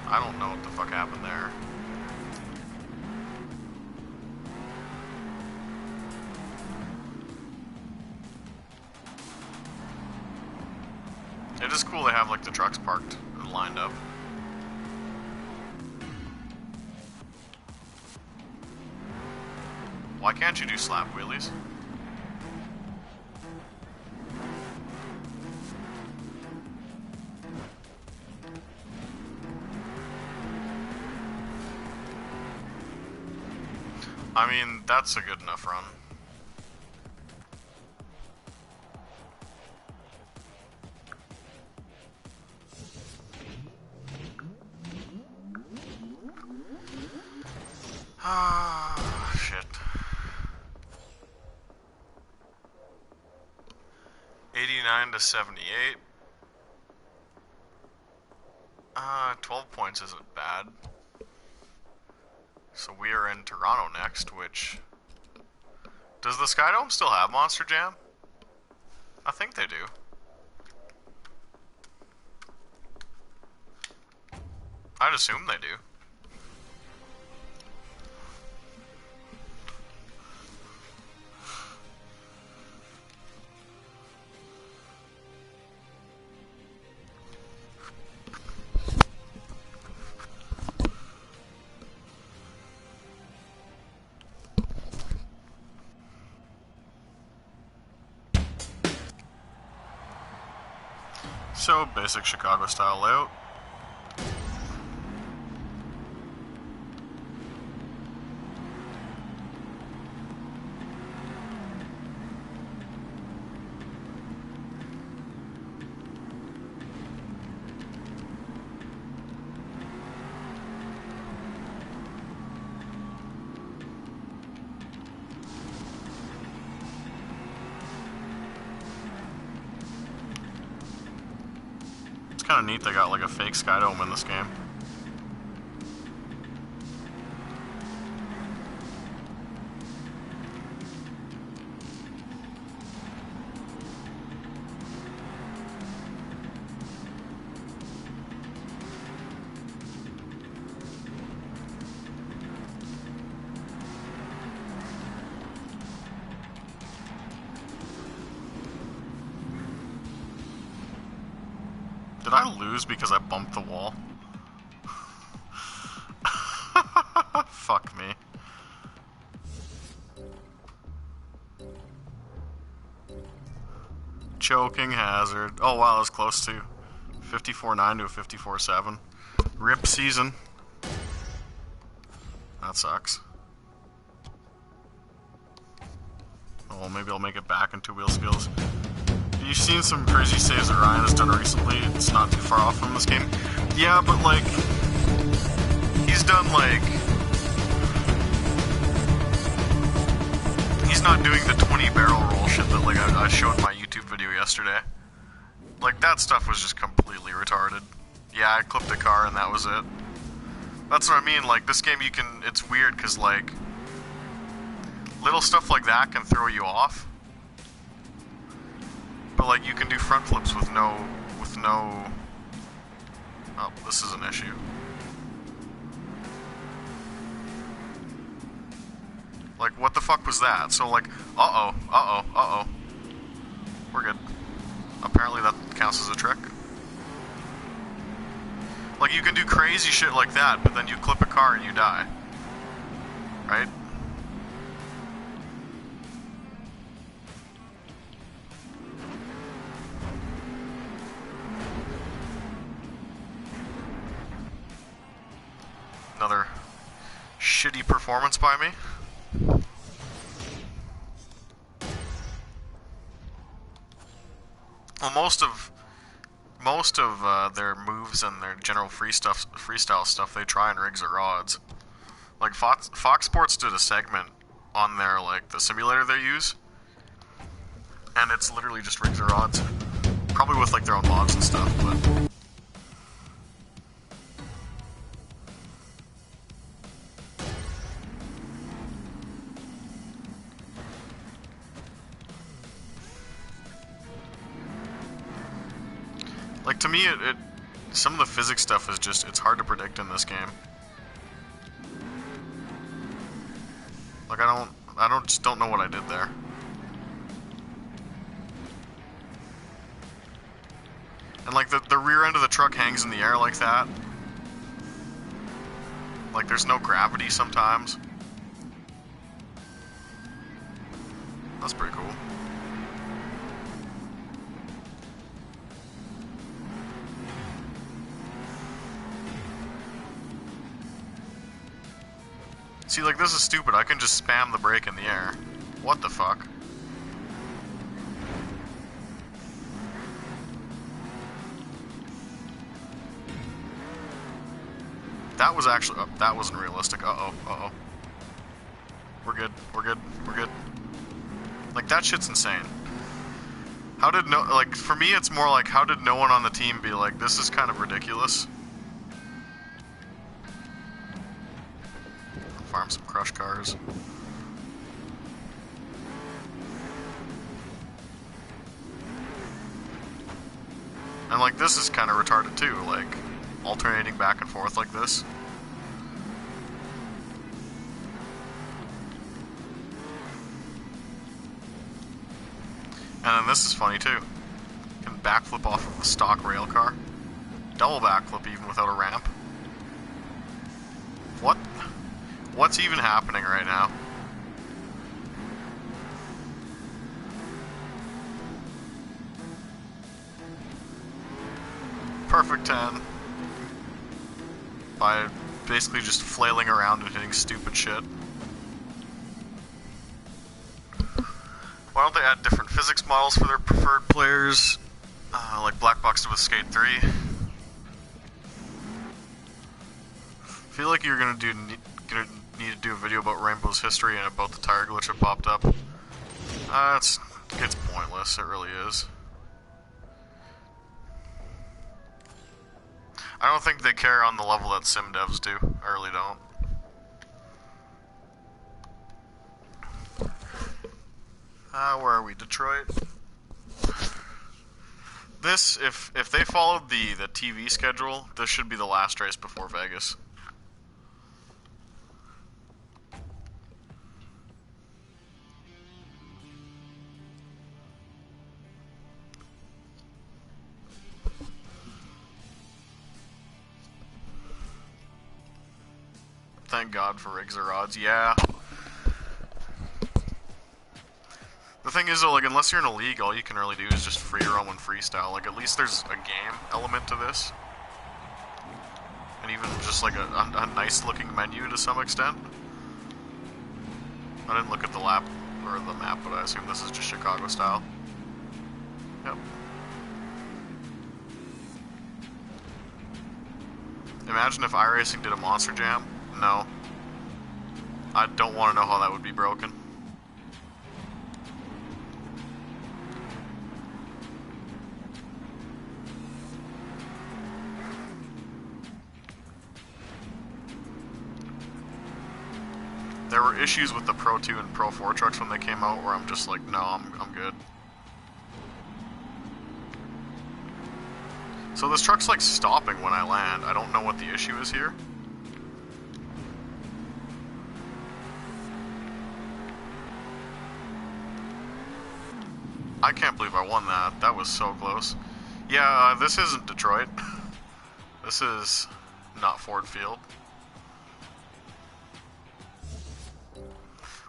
I don't know what the fuck happened there. is cool they have like the trucks parked and lined up. Why can't you do slap wheelies? I mean, that's a good enough run. Ah, shit. 89 to 78. 12 points isn't bad. So we are in Toronto next, which... Does the Skydome still have Monster Jam? I think they do. I'd assume they do. So, basic Chicago style layout. Kind of neat they got like a fake Skydome in this game. Did I lose because I bumped the wall? Fuck me. Choking hazard. Oh wow, that was close too. 54.9 to a 54.7. RIP season. That sucks. Oh, well, maybe I'll make it back in two-wheel skills. You've seen some crazy saves that Ryan has done recently. It's not too far off from this game. Yeah, but like, he's done like, he's not doing the 20 barrel roll shit that like I showed in my YouTube video yesterday. Like, that stuff was just completely retarded. Yeah, I clipped a car and that was it. That's what I mean, like, this game you can, it's weird because like, little stuff like that can throw you off. But like, you can do front flips with no... Oh, this is an issue. Like, what the fuck was that? So like, uh-oh. We're good. Apparently that counts as a trick. Like, you can do crazy shit like that, but then you clip a car and you die. Right? Another shitty performance by me. Well, most of their moves and their general freestyle stuff, they try and rigs or rods. Like Fox Sports did a segment on their like the simulator they use, and it's literally just rigs or rods, probably with like their own mods and stuff, but. Like, to me, some of the physics stuff is just, it's hard to predict in this game. Like, just don't know what I did there. And like the rear end of the truck hangs in the air like that. Like there's no gravity sometimes. That's pretty cool. See, like, this is stupid. I can just spam the brake in the air. What the fuck? That was actually... Oh, that wasn't realistic. Uh-oh, uh-oh. We're good, we're good, we're good. Like, that shit's insane. How did no... Like, for me, it's more like, how did no one on the team be like, this is kind of ridiculous? Farm some crush cars. And like this is kind of retarded too, like alternating back and forth like this. And then this is funny too. You can backflip off of a stock rail car. Double backflip even without a ramp. What? What's even happening right now? Perfect 10. By basically just flailing around and hitting stupid shit. Why don't they add different physics models for their preferred players? Like Black Box did with Skate 3. I feel like you're gonna need to do a video about Rainbow's history and about the tire glitch that popped up. It's pointless, it really is. I don't think they care on the level that sim devs do. I really don't. Where are we? Detroit? This, if they followed the TV schedule, this should be the last race before Vegas. Thank God for rigs or odds, yeah. The thing is though, like, unless you're in a league, all you can really do is just free roam and freestyle. Like, at least there's a game element to this. And even just like a nice looking menu to some extent. I didn't look at the lap, or the map, but I assume this is just Chicago style. Yep. Imagine if iRacing did a Monster Jam. No. I don't want to know how that would be broken. There were issues with the Pro 2 and Pro 4 trucks when they came out where I'm just like, no, I'm good. So this truck's like stopping when I land. I don't know what the issue is here. I can't believe I won that. That was so close. Yeah, this isn't Detroit. This is not Ford Field.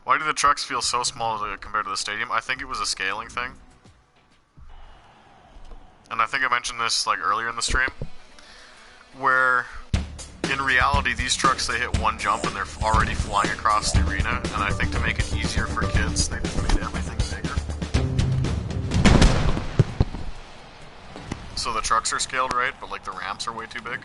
Why do the trucks feel so small compared to the stadium? I think it was a scaling thing. And I think I mentioned this like earlier in the stream, where in reality these trucks, they hit one jump and they're already flying across the arena, and I think to make it easier for kids, they just made everything bigger. So the trucks are scaled right, but like the ramps are way too big.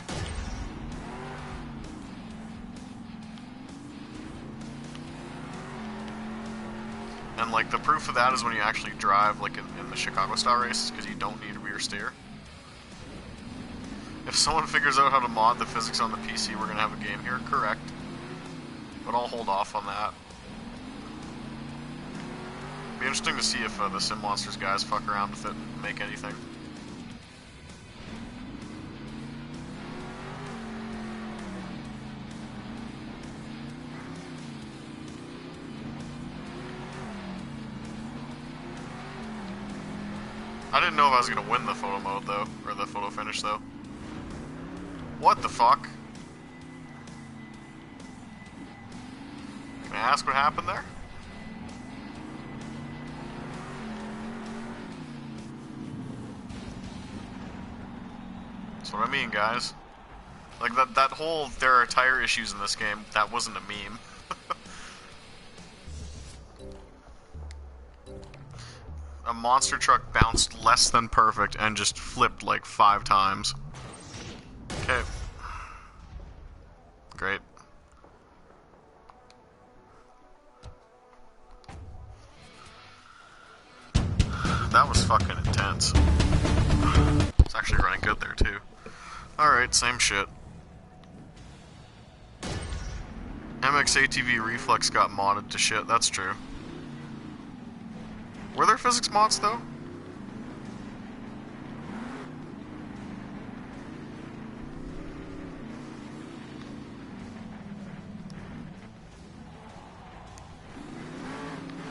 And like the proof of that is when you actually drive like in the Chicago style races, because you don't need a rear steer. If someone figures out how to mod the physics on the PC, we're gonna have a game here, correct. But I'll hold off on that. Be interesting to see if the Sim Monsters guys fuck around with it and make anything. I didn't know if I was gonna win the photo mode though, or the photo finish though. What the fuck? Can I ask what happened there? That's what I mean, guys. Like, that whole there are tire issues in this game, that wasn't a meme. A monster truck bounced less than perfect and just flipped like 5 times. Okay. Great. That was fucking intense. It's actually running good there too. Alright, same shit. MX ATV Reflex got modded to shit, that's true. Were there physics mods though?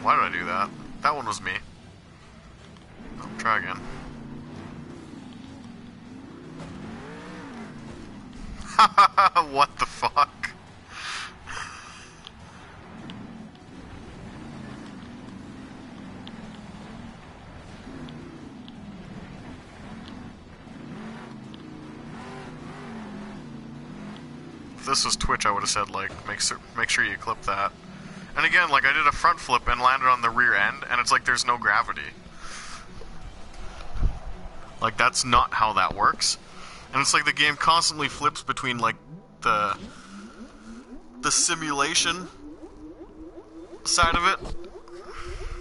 Why did I do that? That one was me. I'll try again. What the fuck? If this was Twitch, I would have said, like, make sure you clip that. And again, like, I did a front flip and landed on the rear end, and it's like there's no gravity. Like, that's not how that works. And it's like the game constantly flips between, like, the simulation side of it,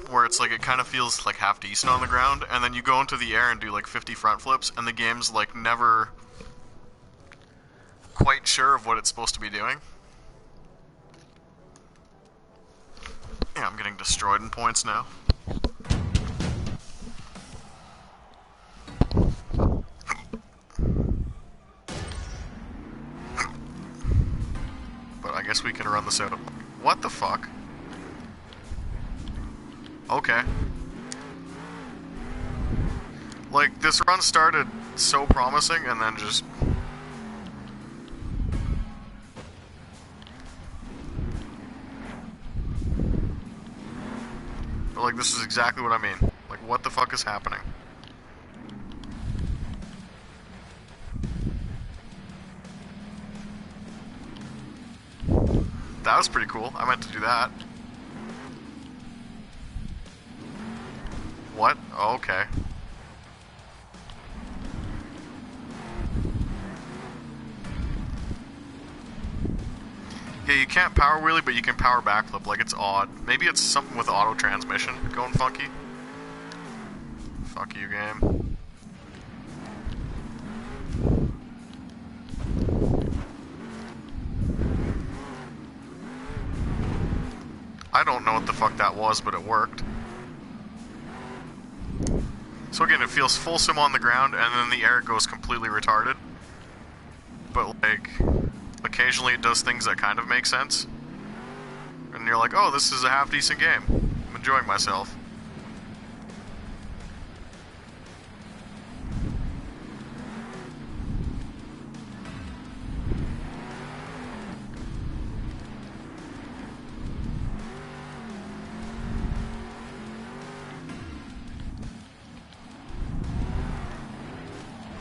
where it's like it kind of feels like half decent on the ground, and then you go into the air and do like 50 front flips, and the game's like never quite sure of what it's supposed to be doing. Yeah, I'm getting destroyed in points now. But I guess we can run this out of... What the fuck? Okay. Like, this run started so promising, and then just... But, like, this is exactly what I mean. Like, what the fuck is happening? That was pretty cool. I meant to do that. What? Oh, okay. Yeah, you can't power wheelie, but you can power backflip. Like, it's odd. Maybe it's something with auto transmission going funky. Fuck you, game. I don't know what the fuck that was, but it worked. So again, it feels fulsome on the ground, and then the air goes completely retarded. But, like, occasionally it does things that kind of make sense. And you're like, oh, this is a half-decent game. I'm enjoying myself.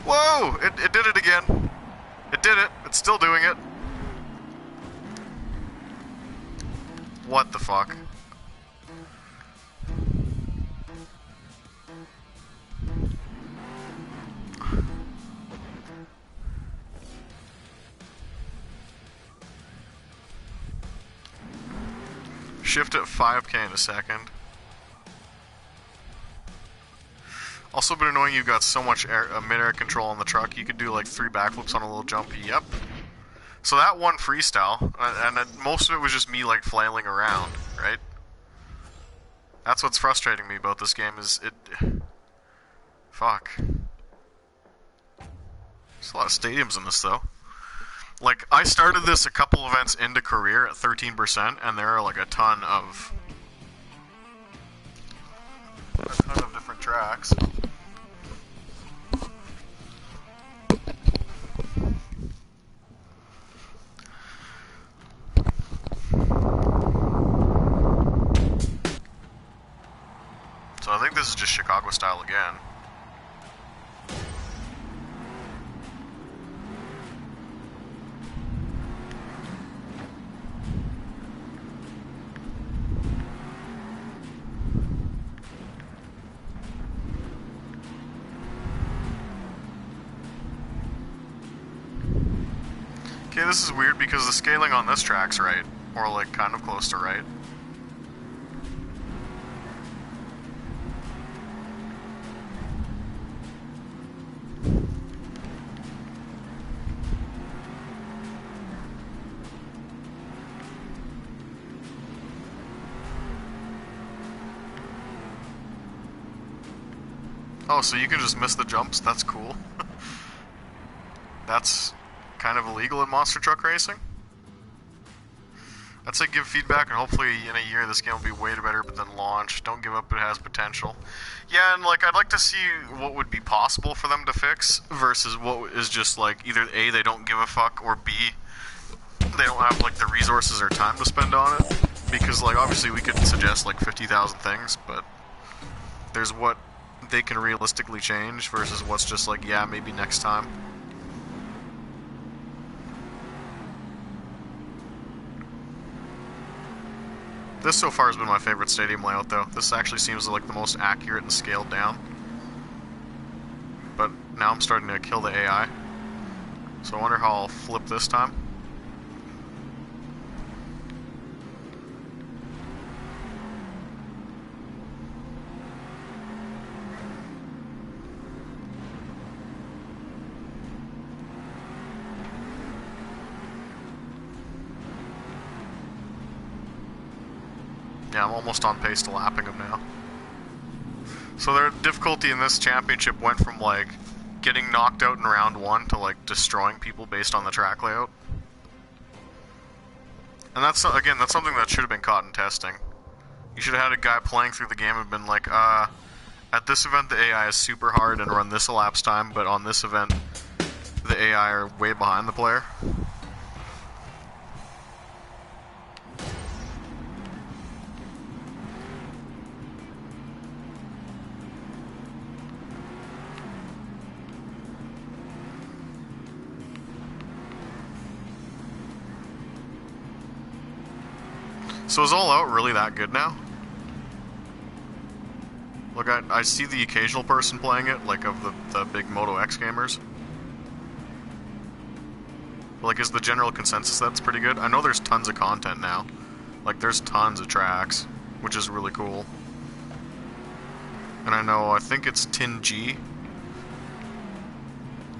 Whoa! It did it again. It did it. It's still doing it. What the fuck? Shift at 5k in a second. Also been annoying, you got so much mid-air control on the truck, you could do like 3 backflips on a little jump. Yep. So that one freestyle, and most of it was just me like flailing around, right? That's what's frustrating me about this game is it... Fuck. There's a lot of stadiums in this though. Like, I started this a couple events into career at 13%, and there are like a ton of different tracks. this is just Chicago style again. Okay, this is weird because the scaling on this track's right. Or like kind of close to right. Oh, so you can just miss the jumps? That's cool. That's kind of illegal in monster truck racing. I'd say give feedback, and hopefully in a year this game will be way better than launch. Don't give up, it has potential. Yeah, and like I'd like to see what would be possible for them to fix versus what is just like either A, they don't give a fuck, or B, they don't have like the resources or time to spend on it. Because like obviously we could suggest like 50,000 things, but there's what they can realistically change versus what's just like, yeah, maybe next time. This so far has been my favorite stadium layout though. This actually seems like the most accurate and scaled down. But now I'm starting to kill the AI. So I wonder how I'll flip this time. Yeah, I'm almost on pace to lapping him now. So their difficulty in this championship went from like getting knocked out in round 1 to like destroying people based on the track layout. And that's, again, that's something that should have been caught in testing. You should have had a guy playing through the game and been like, at this event the AI is super hard and run this elapsed time, but on this event the AI are way behind the player. So is All Out really that good now? Look, I see the occasional person playing it, like of the big Moto X gamers. Like, is the general consensus that's pretty good? I know there's tons of content now. Like, there's tons of tracks, which is really cool. And I think it's Tin G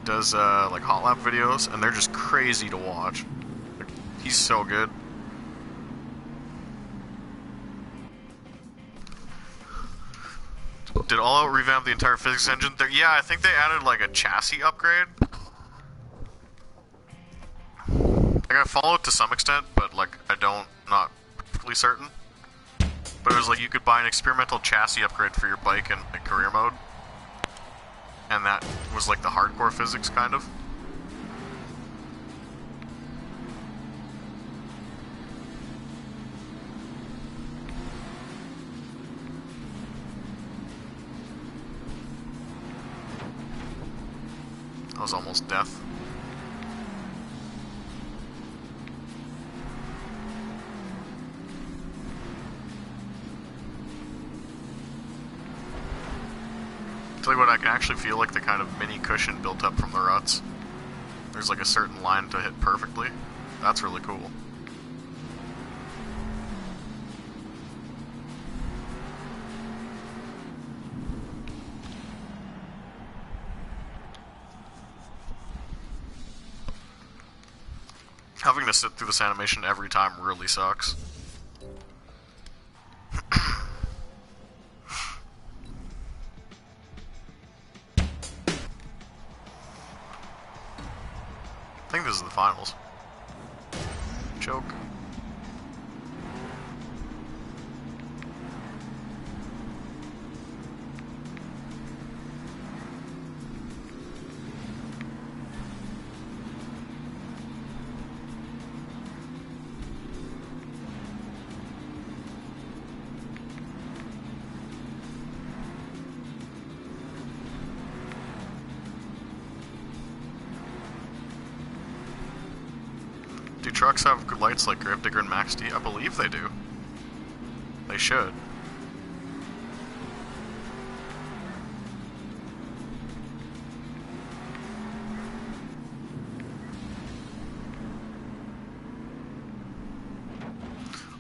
does, like, hot lap videos, and they're just crazy to watch. Like, he's so good. Did All Out revamp the entire physics engine? Yeah, I think they added like a chassis upgrade. Like I follow it to some extent, but like not perfectly certain. But it was like you could buy an experimental chassis upgrade for your bike in like, career mode. And that was like the hardcore physics kind of. That was almost death. Tell you what, I can actually feel like the kind of mini cushion built up from the ruts. There's like a certain line to hit perfectly. That's really cool. Having to sit through this animation every time really sucks. I think this is the finals. Choke. trucks have good lights like Gravedigger and Max D? I believe they do. They should.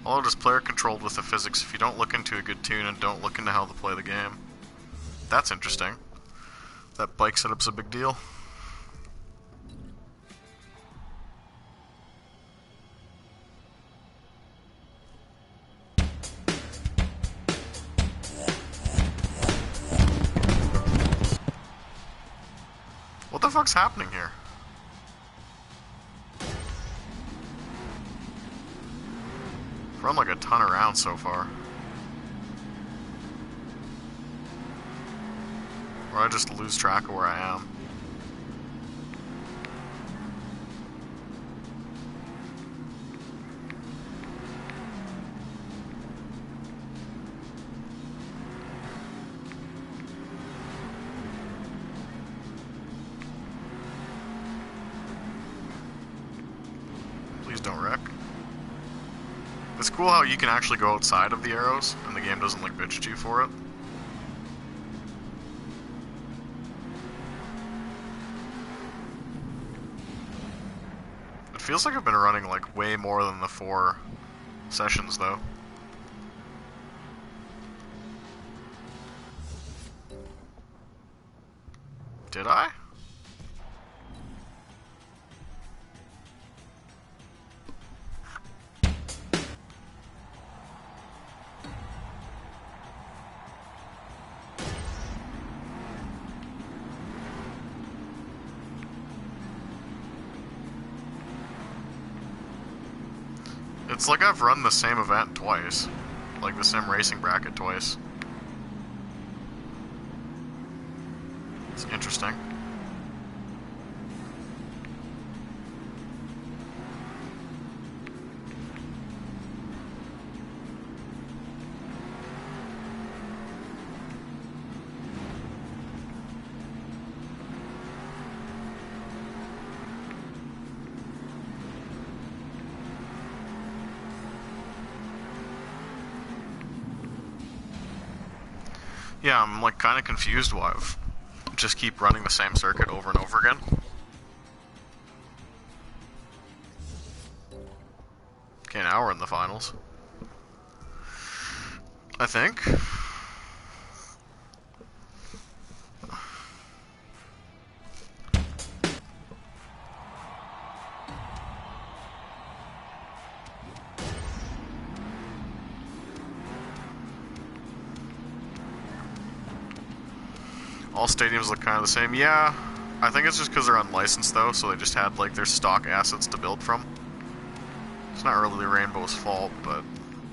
Although it is player controlled with the physics if you don't look into a good tune and don't look into how to play the game. That's interesting. That bike setup's a big deal. What the fuck's happening here? I've run like a ton of rounds so far. Or I just lose track of where I am. Please don't wreck. It's cool how you can actually go outside of the arrows and the game doesn't like bitch at you for it. It feels like I've been running like way more than the 4 sessions though. Did I? It's like I've run the same event twice. Like the same racing bracket twice. It's interesting. Yeah, I'm like kind of confused why I've just keep running the same circuit over and over again. Okay, now we're in the finals. I think. All stadiums look kind of the same. Yeah, I think it's just because they're unlicensed though, so they just had like their stock assets to build from. It's not really Rainbow's fault, but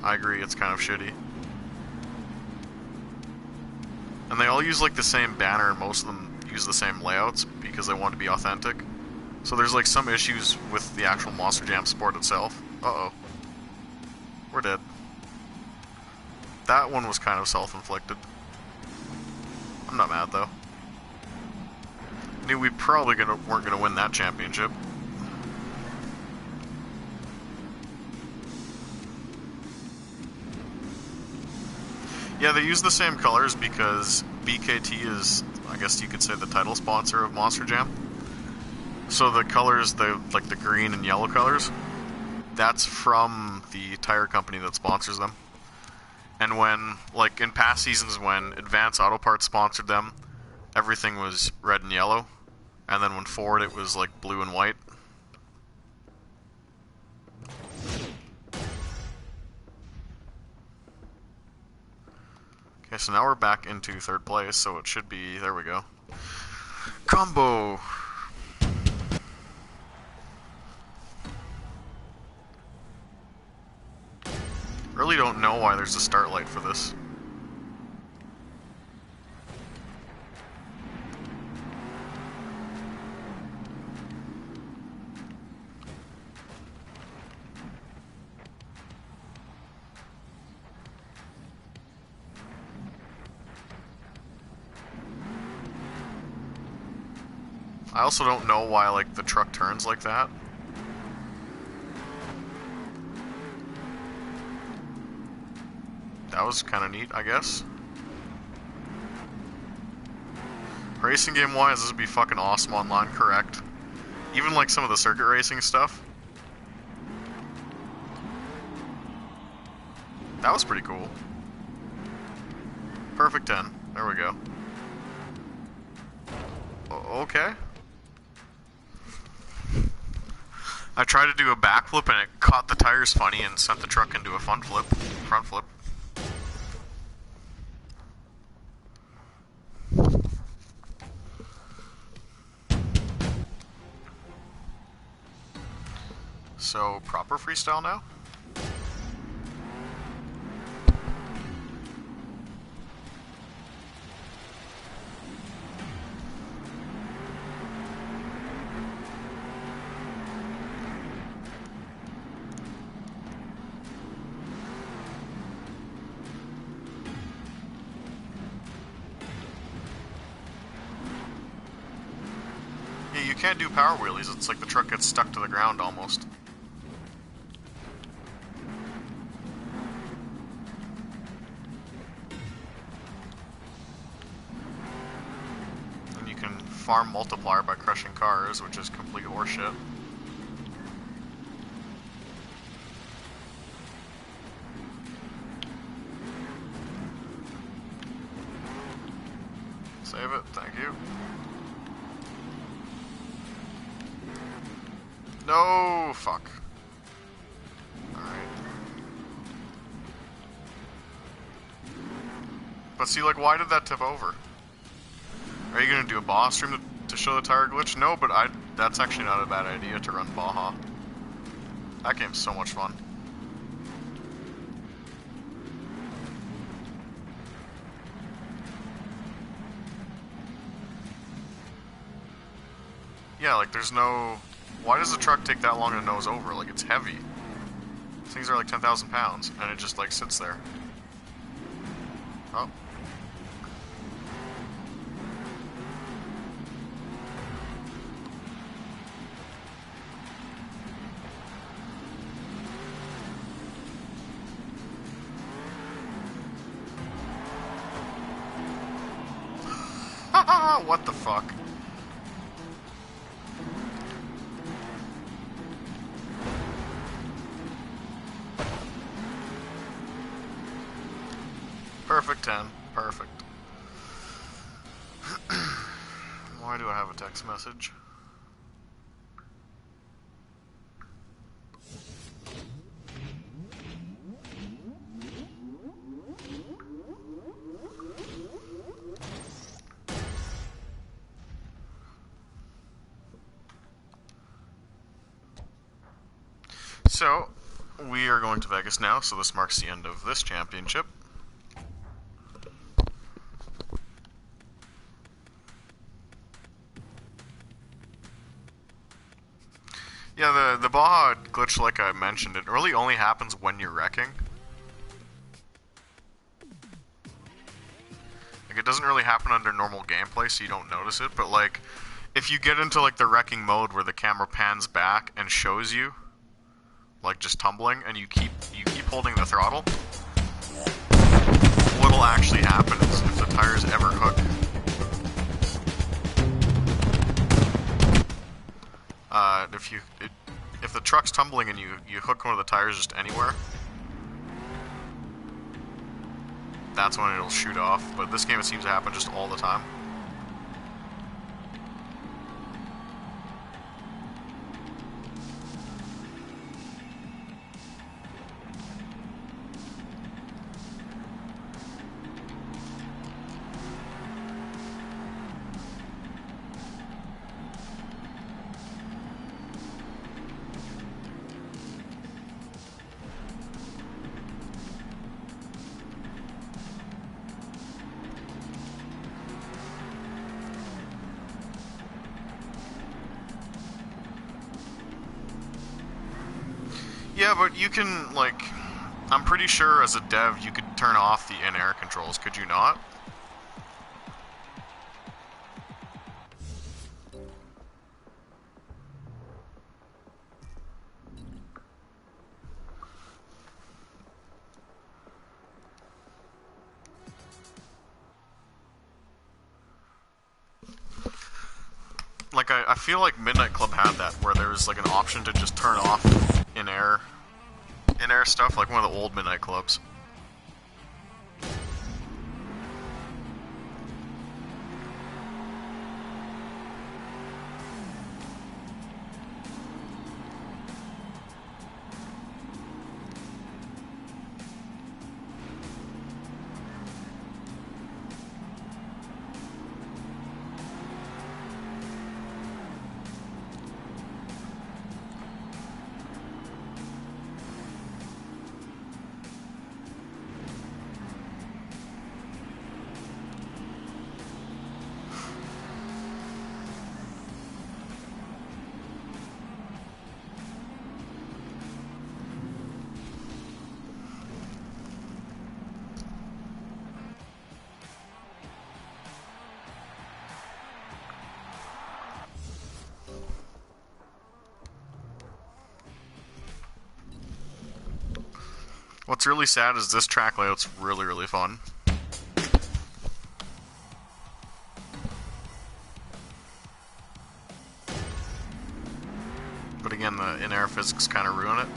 I agree it's kind of shitty. And they all use like the same banner, and most of them use the same layouts because they want to be authentic. So there's like some issues with the actual Monster Jam sport itself. Uh-oh. We're dead. That one was kind of self-inflicted. I'm not mad though. Knew we probably weren't gonna win that championship. Yeah, they use the same colors because BKT is, I guess you could say, the title sponsor of Monster Jam. So the colors, like the green and yellow colors, that's from the tire company that sponsors them. And when, like in past seasons when Advance Auto Parts sponsored them, everything was red and yellow. And then when Ford, it was like blue and white. Okay, so now we're back into 3rd place, so it should be, there we go. Combo! Really don't know why there's a start light for this. I also don't know why, like, the truck turns like that. That was kind of neat, I guess. Racing game wise, this would be fucking awesome online, correct? Even like some of the circuit racing stuff. That was pretty cool. Perfect 10. There we go. Okay. I tried to do a backflip and it caught the tires funny and sent the truck into a front flip. So, proper freestyle now? Yeah, you can't do power wheelies. It's like the truck gets stuck to the ground almost. Farm multiplier by crushing cars, which is complete horseshit. Save it, thank you. No, fuck. Alright. But see, like, why did that tip over? Are you gonna do a Baja stream to show the tire glitch? No, but that's actually not a bad idea to run Baja. That game's so much fun. Yeah, like there's no... Why does the truck take that long to nose over? Like, it's heavy. These things are like 10,000 pounds, and it just like sits there. Oh. What the fuck? Perfect 10. Perfect. Why do I have a text message? So, we are going to Vegas now, so this marks the end of this championship. Yeah, the Baja glitch, like I mentioned, it really only happens when you're wrecking. Like, it doesn't really happen under normal gameplay, so you don't notice it, but like, if you get into like the wrecking mode where the camera pans back and shows you like just tumbling, and you keep holding the throttle, what'll actually happen is if the tires ever hook, if the truck's tumbling and you hook one of the tires just anywhere, that's when it'll shoot off. But this game it seems to happen just all the time. Yeah, but you can, like, I'm pretty sure as a dev you could turn off the in-air controls, could you not? feel like Midnight Club had that, where there was like an option to just turn off in-air stuff, like one of the old Midnight Clubs. What's really sad is this track layout's really, really fun. But again, the in-air physics kind of ruin it.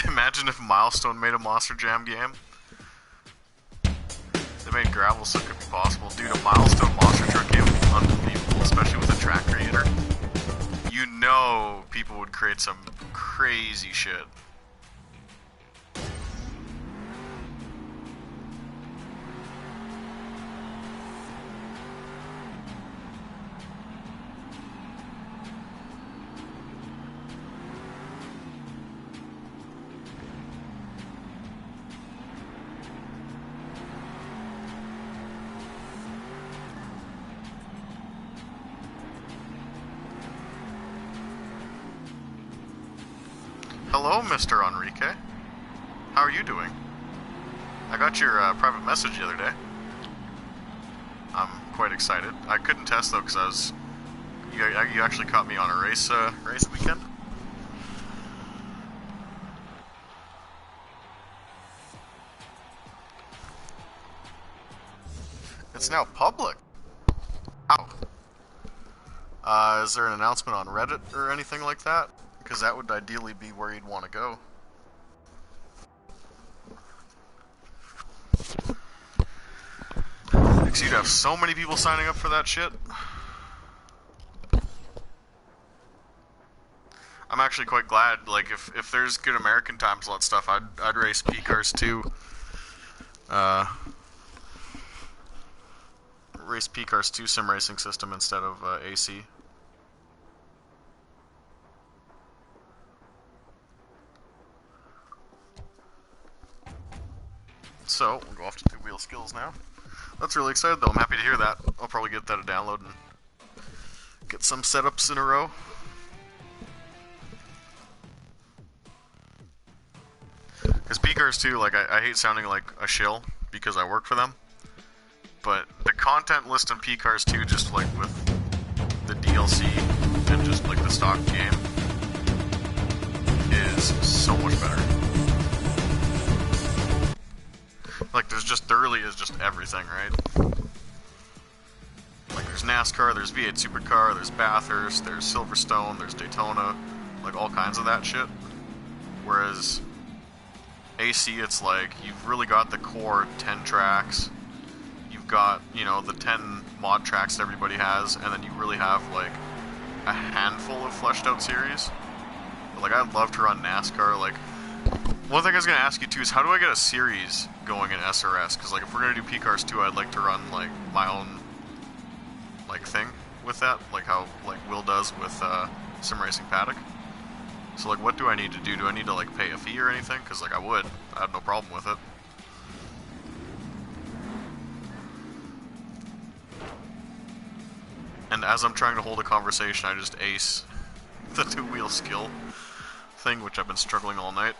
Imagine if Milestone made a Monster Jam game. They made gravel so it could be possible. Dude, a Milestone Monster Truck game would be unbelievable, especially with a track creator. You know people would create some crazy shit. Hello, Mr. Enrique. How are you doing? I got your private message the other day. I'm quite excited. I couldn't test though because you actually caught me on a race weekend. It's now public. Ow. Is there an announcement on Reddit or anything like that? Because that would ideally be where you'd want to go. Because you'd have so many people signing up for that shit. I'm actually quite glad, like, if there's good American time slot stuff, I'd race P-Cars too. Race P-Cars 2 sim racing system instead of AC. So, we'll go off to two-wheel skills now. That's really excited though, I'm happy to hear that. I'll probably get that a download and get some setups in a row. Because P-Cars 2, like, I hate sounding like a shill because I work for them. But the content list in P-Cars 2, just like with the DLC and just like the stock game, is so much better. Like, there really is just everything, right? Like, there's NASCAR, there's V8 Supercar, there's Bathurst, there's Silverstone, there's Daytona, like, all kinds of that shit. Whereas AC, it's like, you've really got the core 10 tracks, you've got, you know, the 10 mod tracks that everybody has, and then you really have, like, a handful of fleshed out series. But, like, I'd love to run NASCAR. Like, one thing I was gonna ask you too is how do I get a series going in SRS? Because like if we're gonna do P-Cars 2, I'd like to run like my own like thing with that, like how like Will does with Sim Racing Paddock. So like, what do I need to do? Do I need to like pay a fee or anything? Because like I have no problem with it. And as I'm trying to hold a conversation, I just ace the two-wheel skill thing, which I've been struggling all night.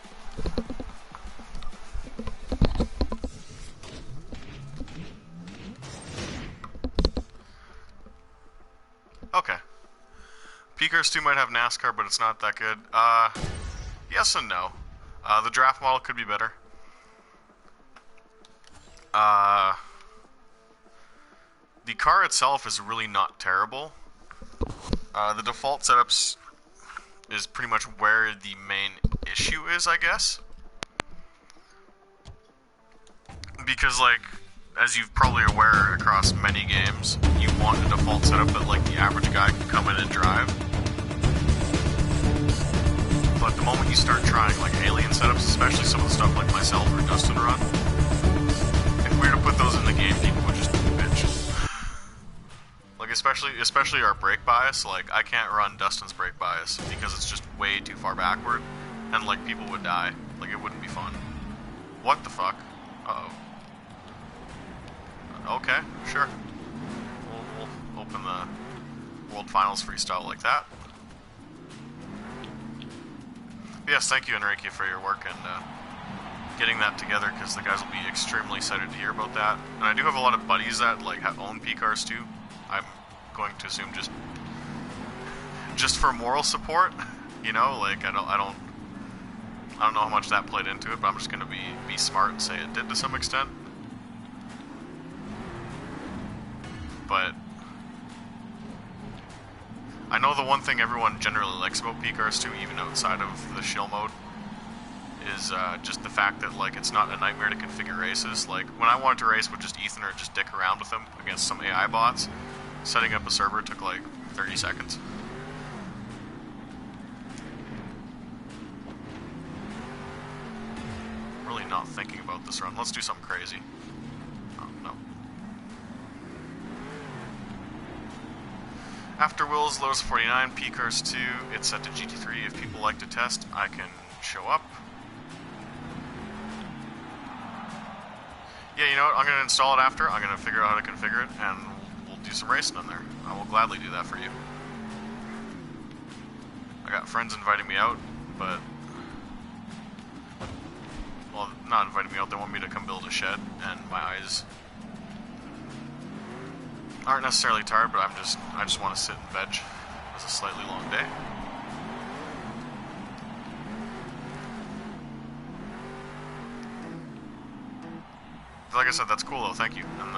Okay. P-Cars 2 might have NASCAR, but it's not that good. Yes and no. The draft model could be better. The car itself is really not terrible. The default setups is pretty much where the main issue is, I guess. Because, like, as you're probably aware across many games, you want a default setup that, like, the average guy can come in and drive. But the moment you start trying, like, alien setups, especially some of the stuff like myself or Dustin run, if we were to put those in the game, people would just bitch. Like, especially our brake bias, like, I can't run Dustin's brake bias because it's just way too far backward, and, like, people would die. Like, it wouldn't be fun. What the fuck? Uh-oh. Okay, sure. We'll open the World Finals freestyle like that. But yes, thank you, Enrique, for your work and getting that together, because the guys will be extremely excited to hear about that. And I do have a lot of buddies that like own P-Cars too. I'm going to assume just for moral support, you know, like I don't know how much that played into it, but I'm just gonna be smart and say it did to some extent. But I know the one thing everyone generally likes about P-Cars 2, even outside of the shill mode, is just the fact that like it's not a nightmare to configure races. Like when I wanted to race with just Ethan or just dick around with him against some AI bots, setting up a server took like 30 seconds. Really not thinking about this run. Let's do something crazy. Oh, no. After Will's Lotus 49, P-Cars 2, it's set to GT3. If people like to test, I can show up. Yeah, you know what? I'm going to install it after. I'm going to figure out how to configure it, and we'll do some racing in there. I will gladly do that for you. I got friends inviting me out, but... well, not inviting me out. They want me to come build a shed, and my eyes aren't necessarily tired, but I just want to sit and veg. It's a slightly long day. Like I said, that's cool though, thank you. And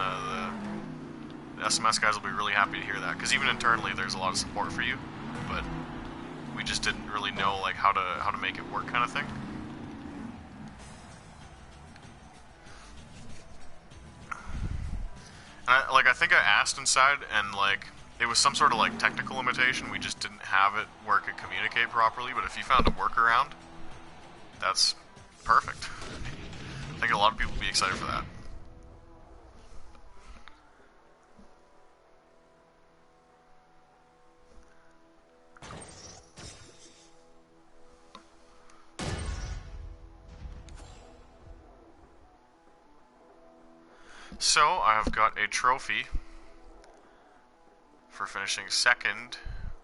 the SMS guys will be really happy to hear that, because even internally there's a lot of support for you, but we just didn't really know like how to make it work kind of thing. And I think I asked inside, and like it was some sort of like technical limitation. We just didn't have it where it could communicate properly. But if you found a workaround, that's perfect. I think a lot of people would be excited for that. So, I have got a trophy for finishing second.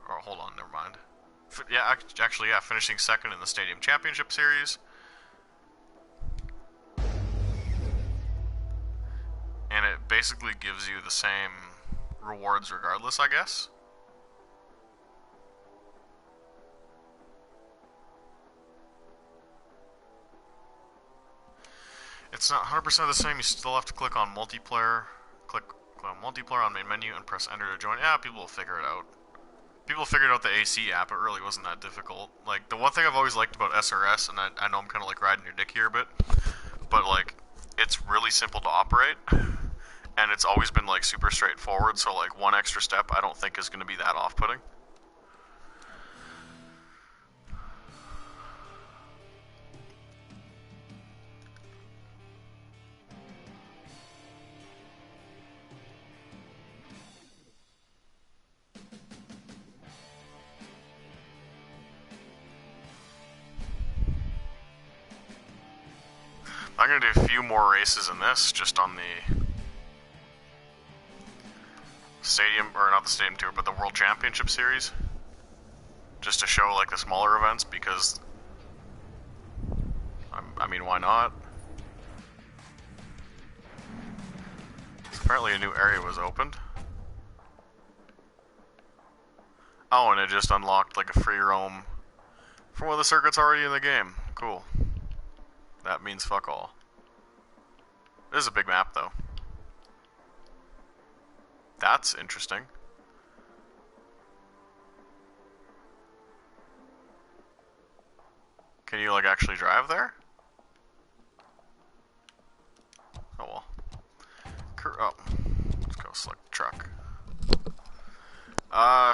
Or, hold on, never mind. Actually, finishing second in the Stadium Championship Series. And it basically gives you the same rewards regardless, I guess. It's not 100% the same. You still have to click on multiplayer. Click on multiplayer on main menu and press enter to join. Yeah, people will figure it out. People figured out the AC app. It really wasn't that difficult. Like, the one thing I've always liked about SRS, and I know I'm kind of like riding your dick here a bit, but like, it's really simple to operate, and it's always been like super straightforward. So like, one extra step I don't think is going to be that off-putting. I'm gonna do a few more races in this, just on the stadium, or not the stadium tour, but the World Championship Series. Just to show, like, the smaller events, because, I mean, why not? So apparently a new area was opened. Oh, and it just unlocked, like, a free roam for one of the circuits already in the game. Cool. That means fuck all. This is a big map, though. That's interesting. Can you, like, actually drive there? Oh, well. Oh. Let's go select the truck.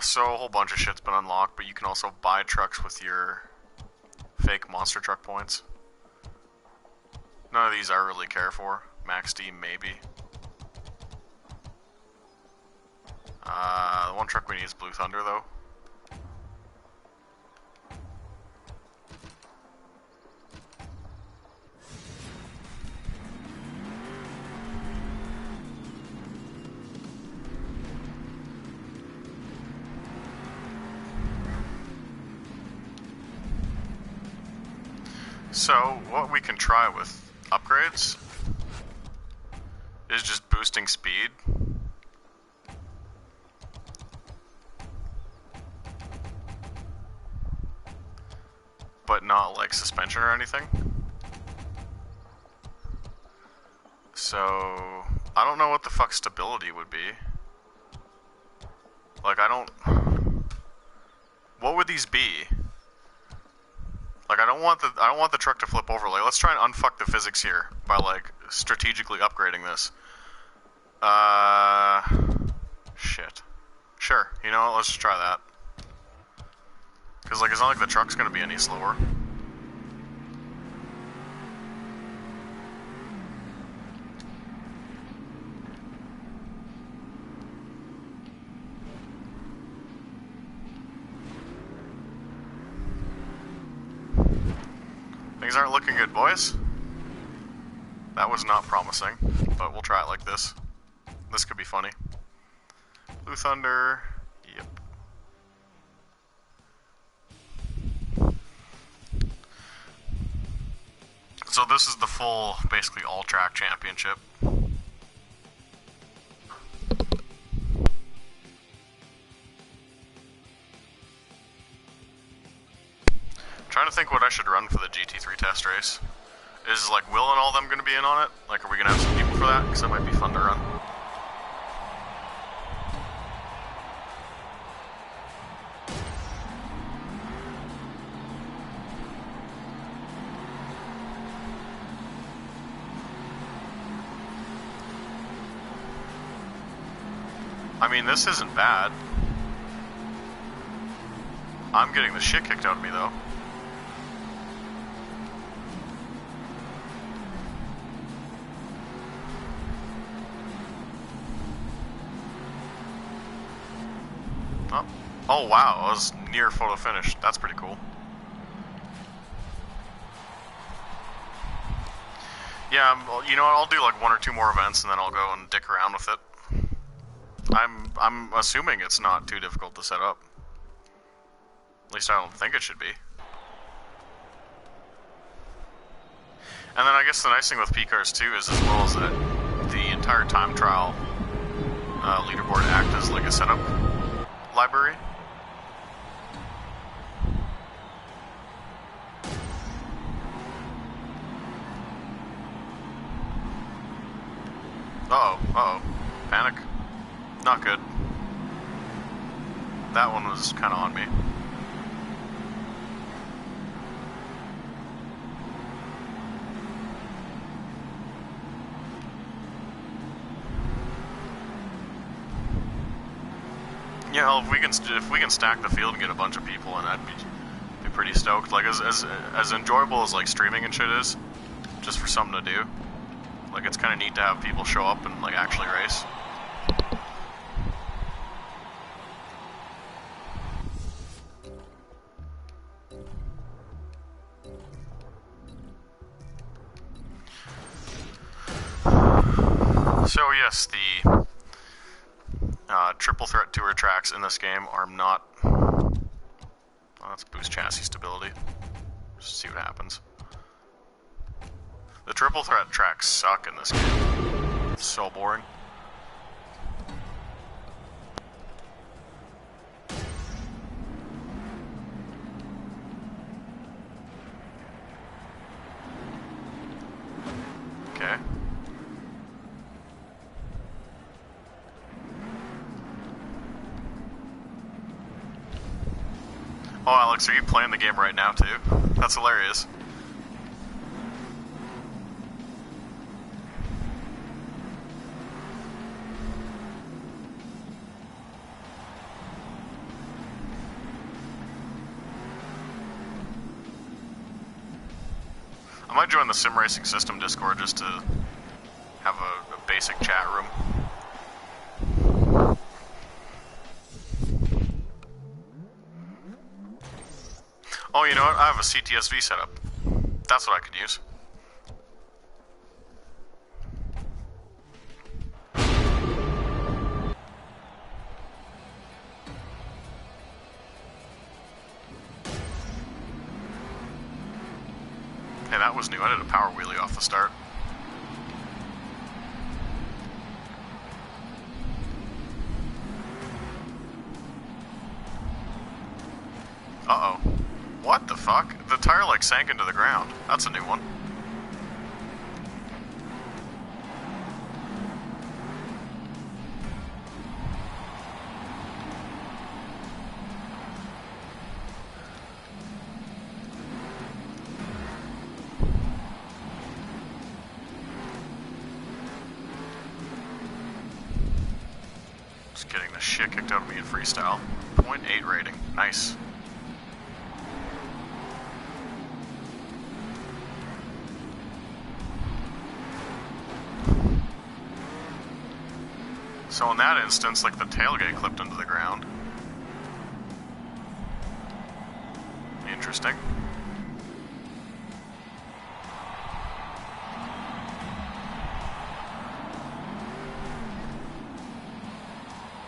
So a whole bunch of shit's been unlocked, but you can also buy trucks with your fake monster truck points. None of these I really care for. Max D, maybe. The one truck we need is Blue Thunder, though. So, what we can try with upgrades is just boosting speed. But not like suspension or anything. So, I don't know what the fuck stability would be. Like, I don't... What would these be? Like, I don't want the truck to flip over. Like, let's try and unfuck the physics here by, like, strategically upgrading this. Shit. Sure, you know what, let's just try that. Because, like, it's not like the truck's gonna be any slower. Things aren't looking good, boys. That was not promising, but we'll try it like this. This could be funny. Blue Thunder, yep. So this is the full, basically all-track championship. Trying to think what I should run for the GT3 test race. Is, like, Will and all them going to be in on it? Like, are we going to have some people for that? Because that might be fun to run. I mean, this isn't bad. I'm getting the shit kicked out of me, though. Oh wow, I was near photo finish. That's pretty cool. Yeah, you know what, I'll do like one or two more events and then I'll go and dick around with it. I'm assuming it's not too difficult to set up. At least I don't think it should be. And then I guess the nice thing with P-Cars too is, as well as that, the entire time trial leaderboard act as like a setup library. Uh-oh. Panic. Not good. That one was kind of on me. Yeah, well, if we can stack the field and get a bunch of people in, I'd be pretty stoked. Like, as enjoyable as like streaming and shit is, just for something to do. Like, it's kind of neat to have people show up and like actually race. So yes, the triple threat tour tracks in this game are not... Well, let's boost chassis stability. Just see what happens. The triple threat tracks suck in this game. It's so boring. Okay. Oh, Alex, are you playing the game right now, too? That's hilarious. I might join the Sim Racing System Discord just to have a basic chat room. Oh, you know what? I have a CTSV setup. That's what I could use. Hey, that was new. I did a power wheelie off the start. Uh-oh. What the fuck? The tire, like, sank into the ground. That's a new one. Just getting the shit kicked out of me in freestyle. 0.8 rating. Nice. So in that instance, like, the tailgate clipped into the ground. Interesting.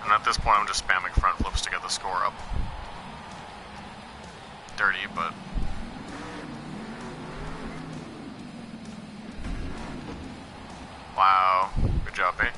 And at this point, I'm just spamming front flips to get the score up. Dirty, but... Wow. Good job, eh?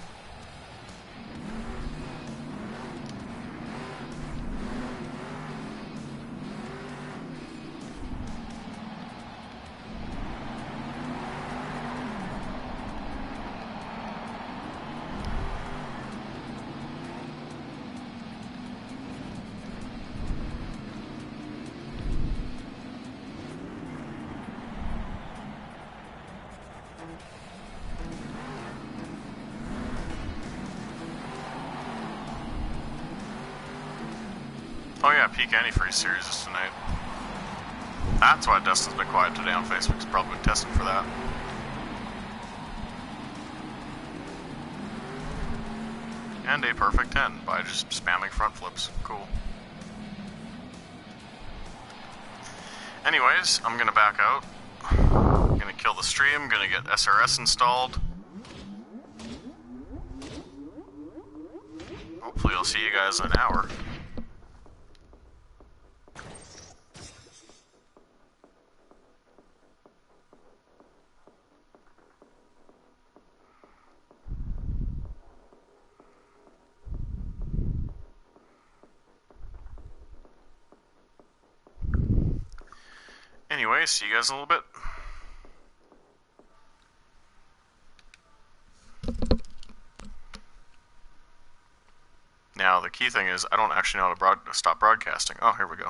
Oh yeah, Peak Antifreeze series is tonight. That's why Dustin's been quiet today on Facebook. He's probably been testing for that. And a perfect 10 by just spamming front flips. Cool. Anyways, I'm gonna back out. Gonna kill the stream, gonna get SRS installed. Hopefully I'll see you guys in an hour. Anyway, see you guys in a little bit. Now, the key thing is, I don't actually know how to stop broadcasting. Oh, here we go.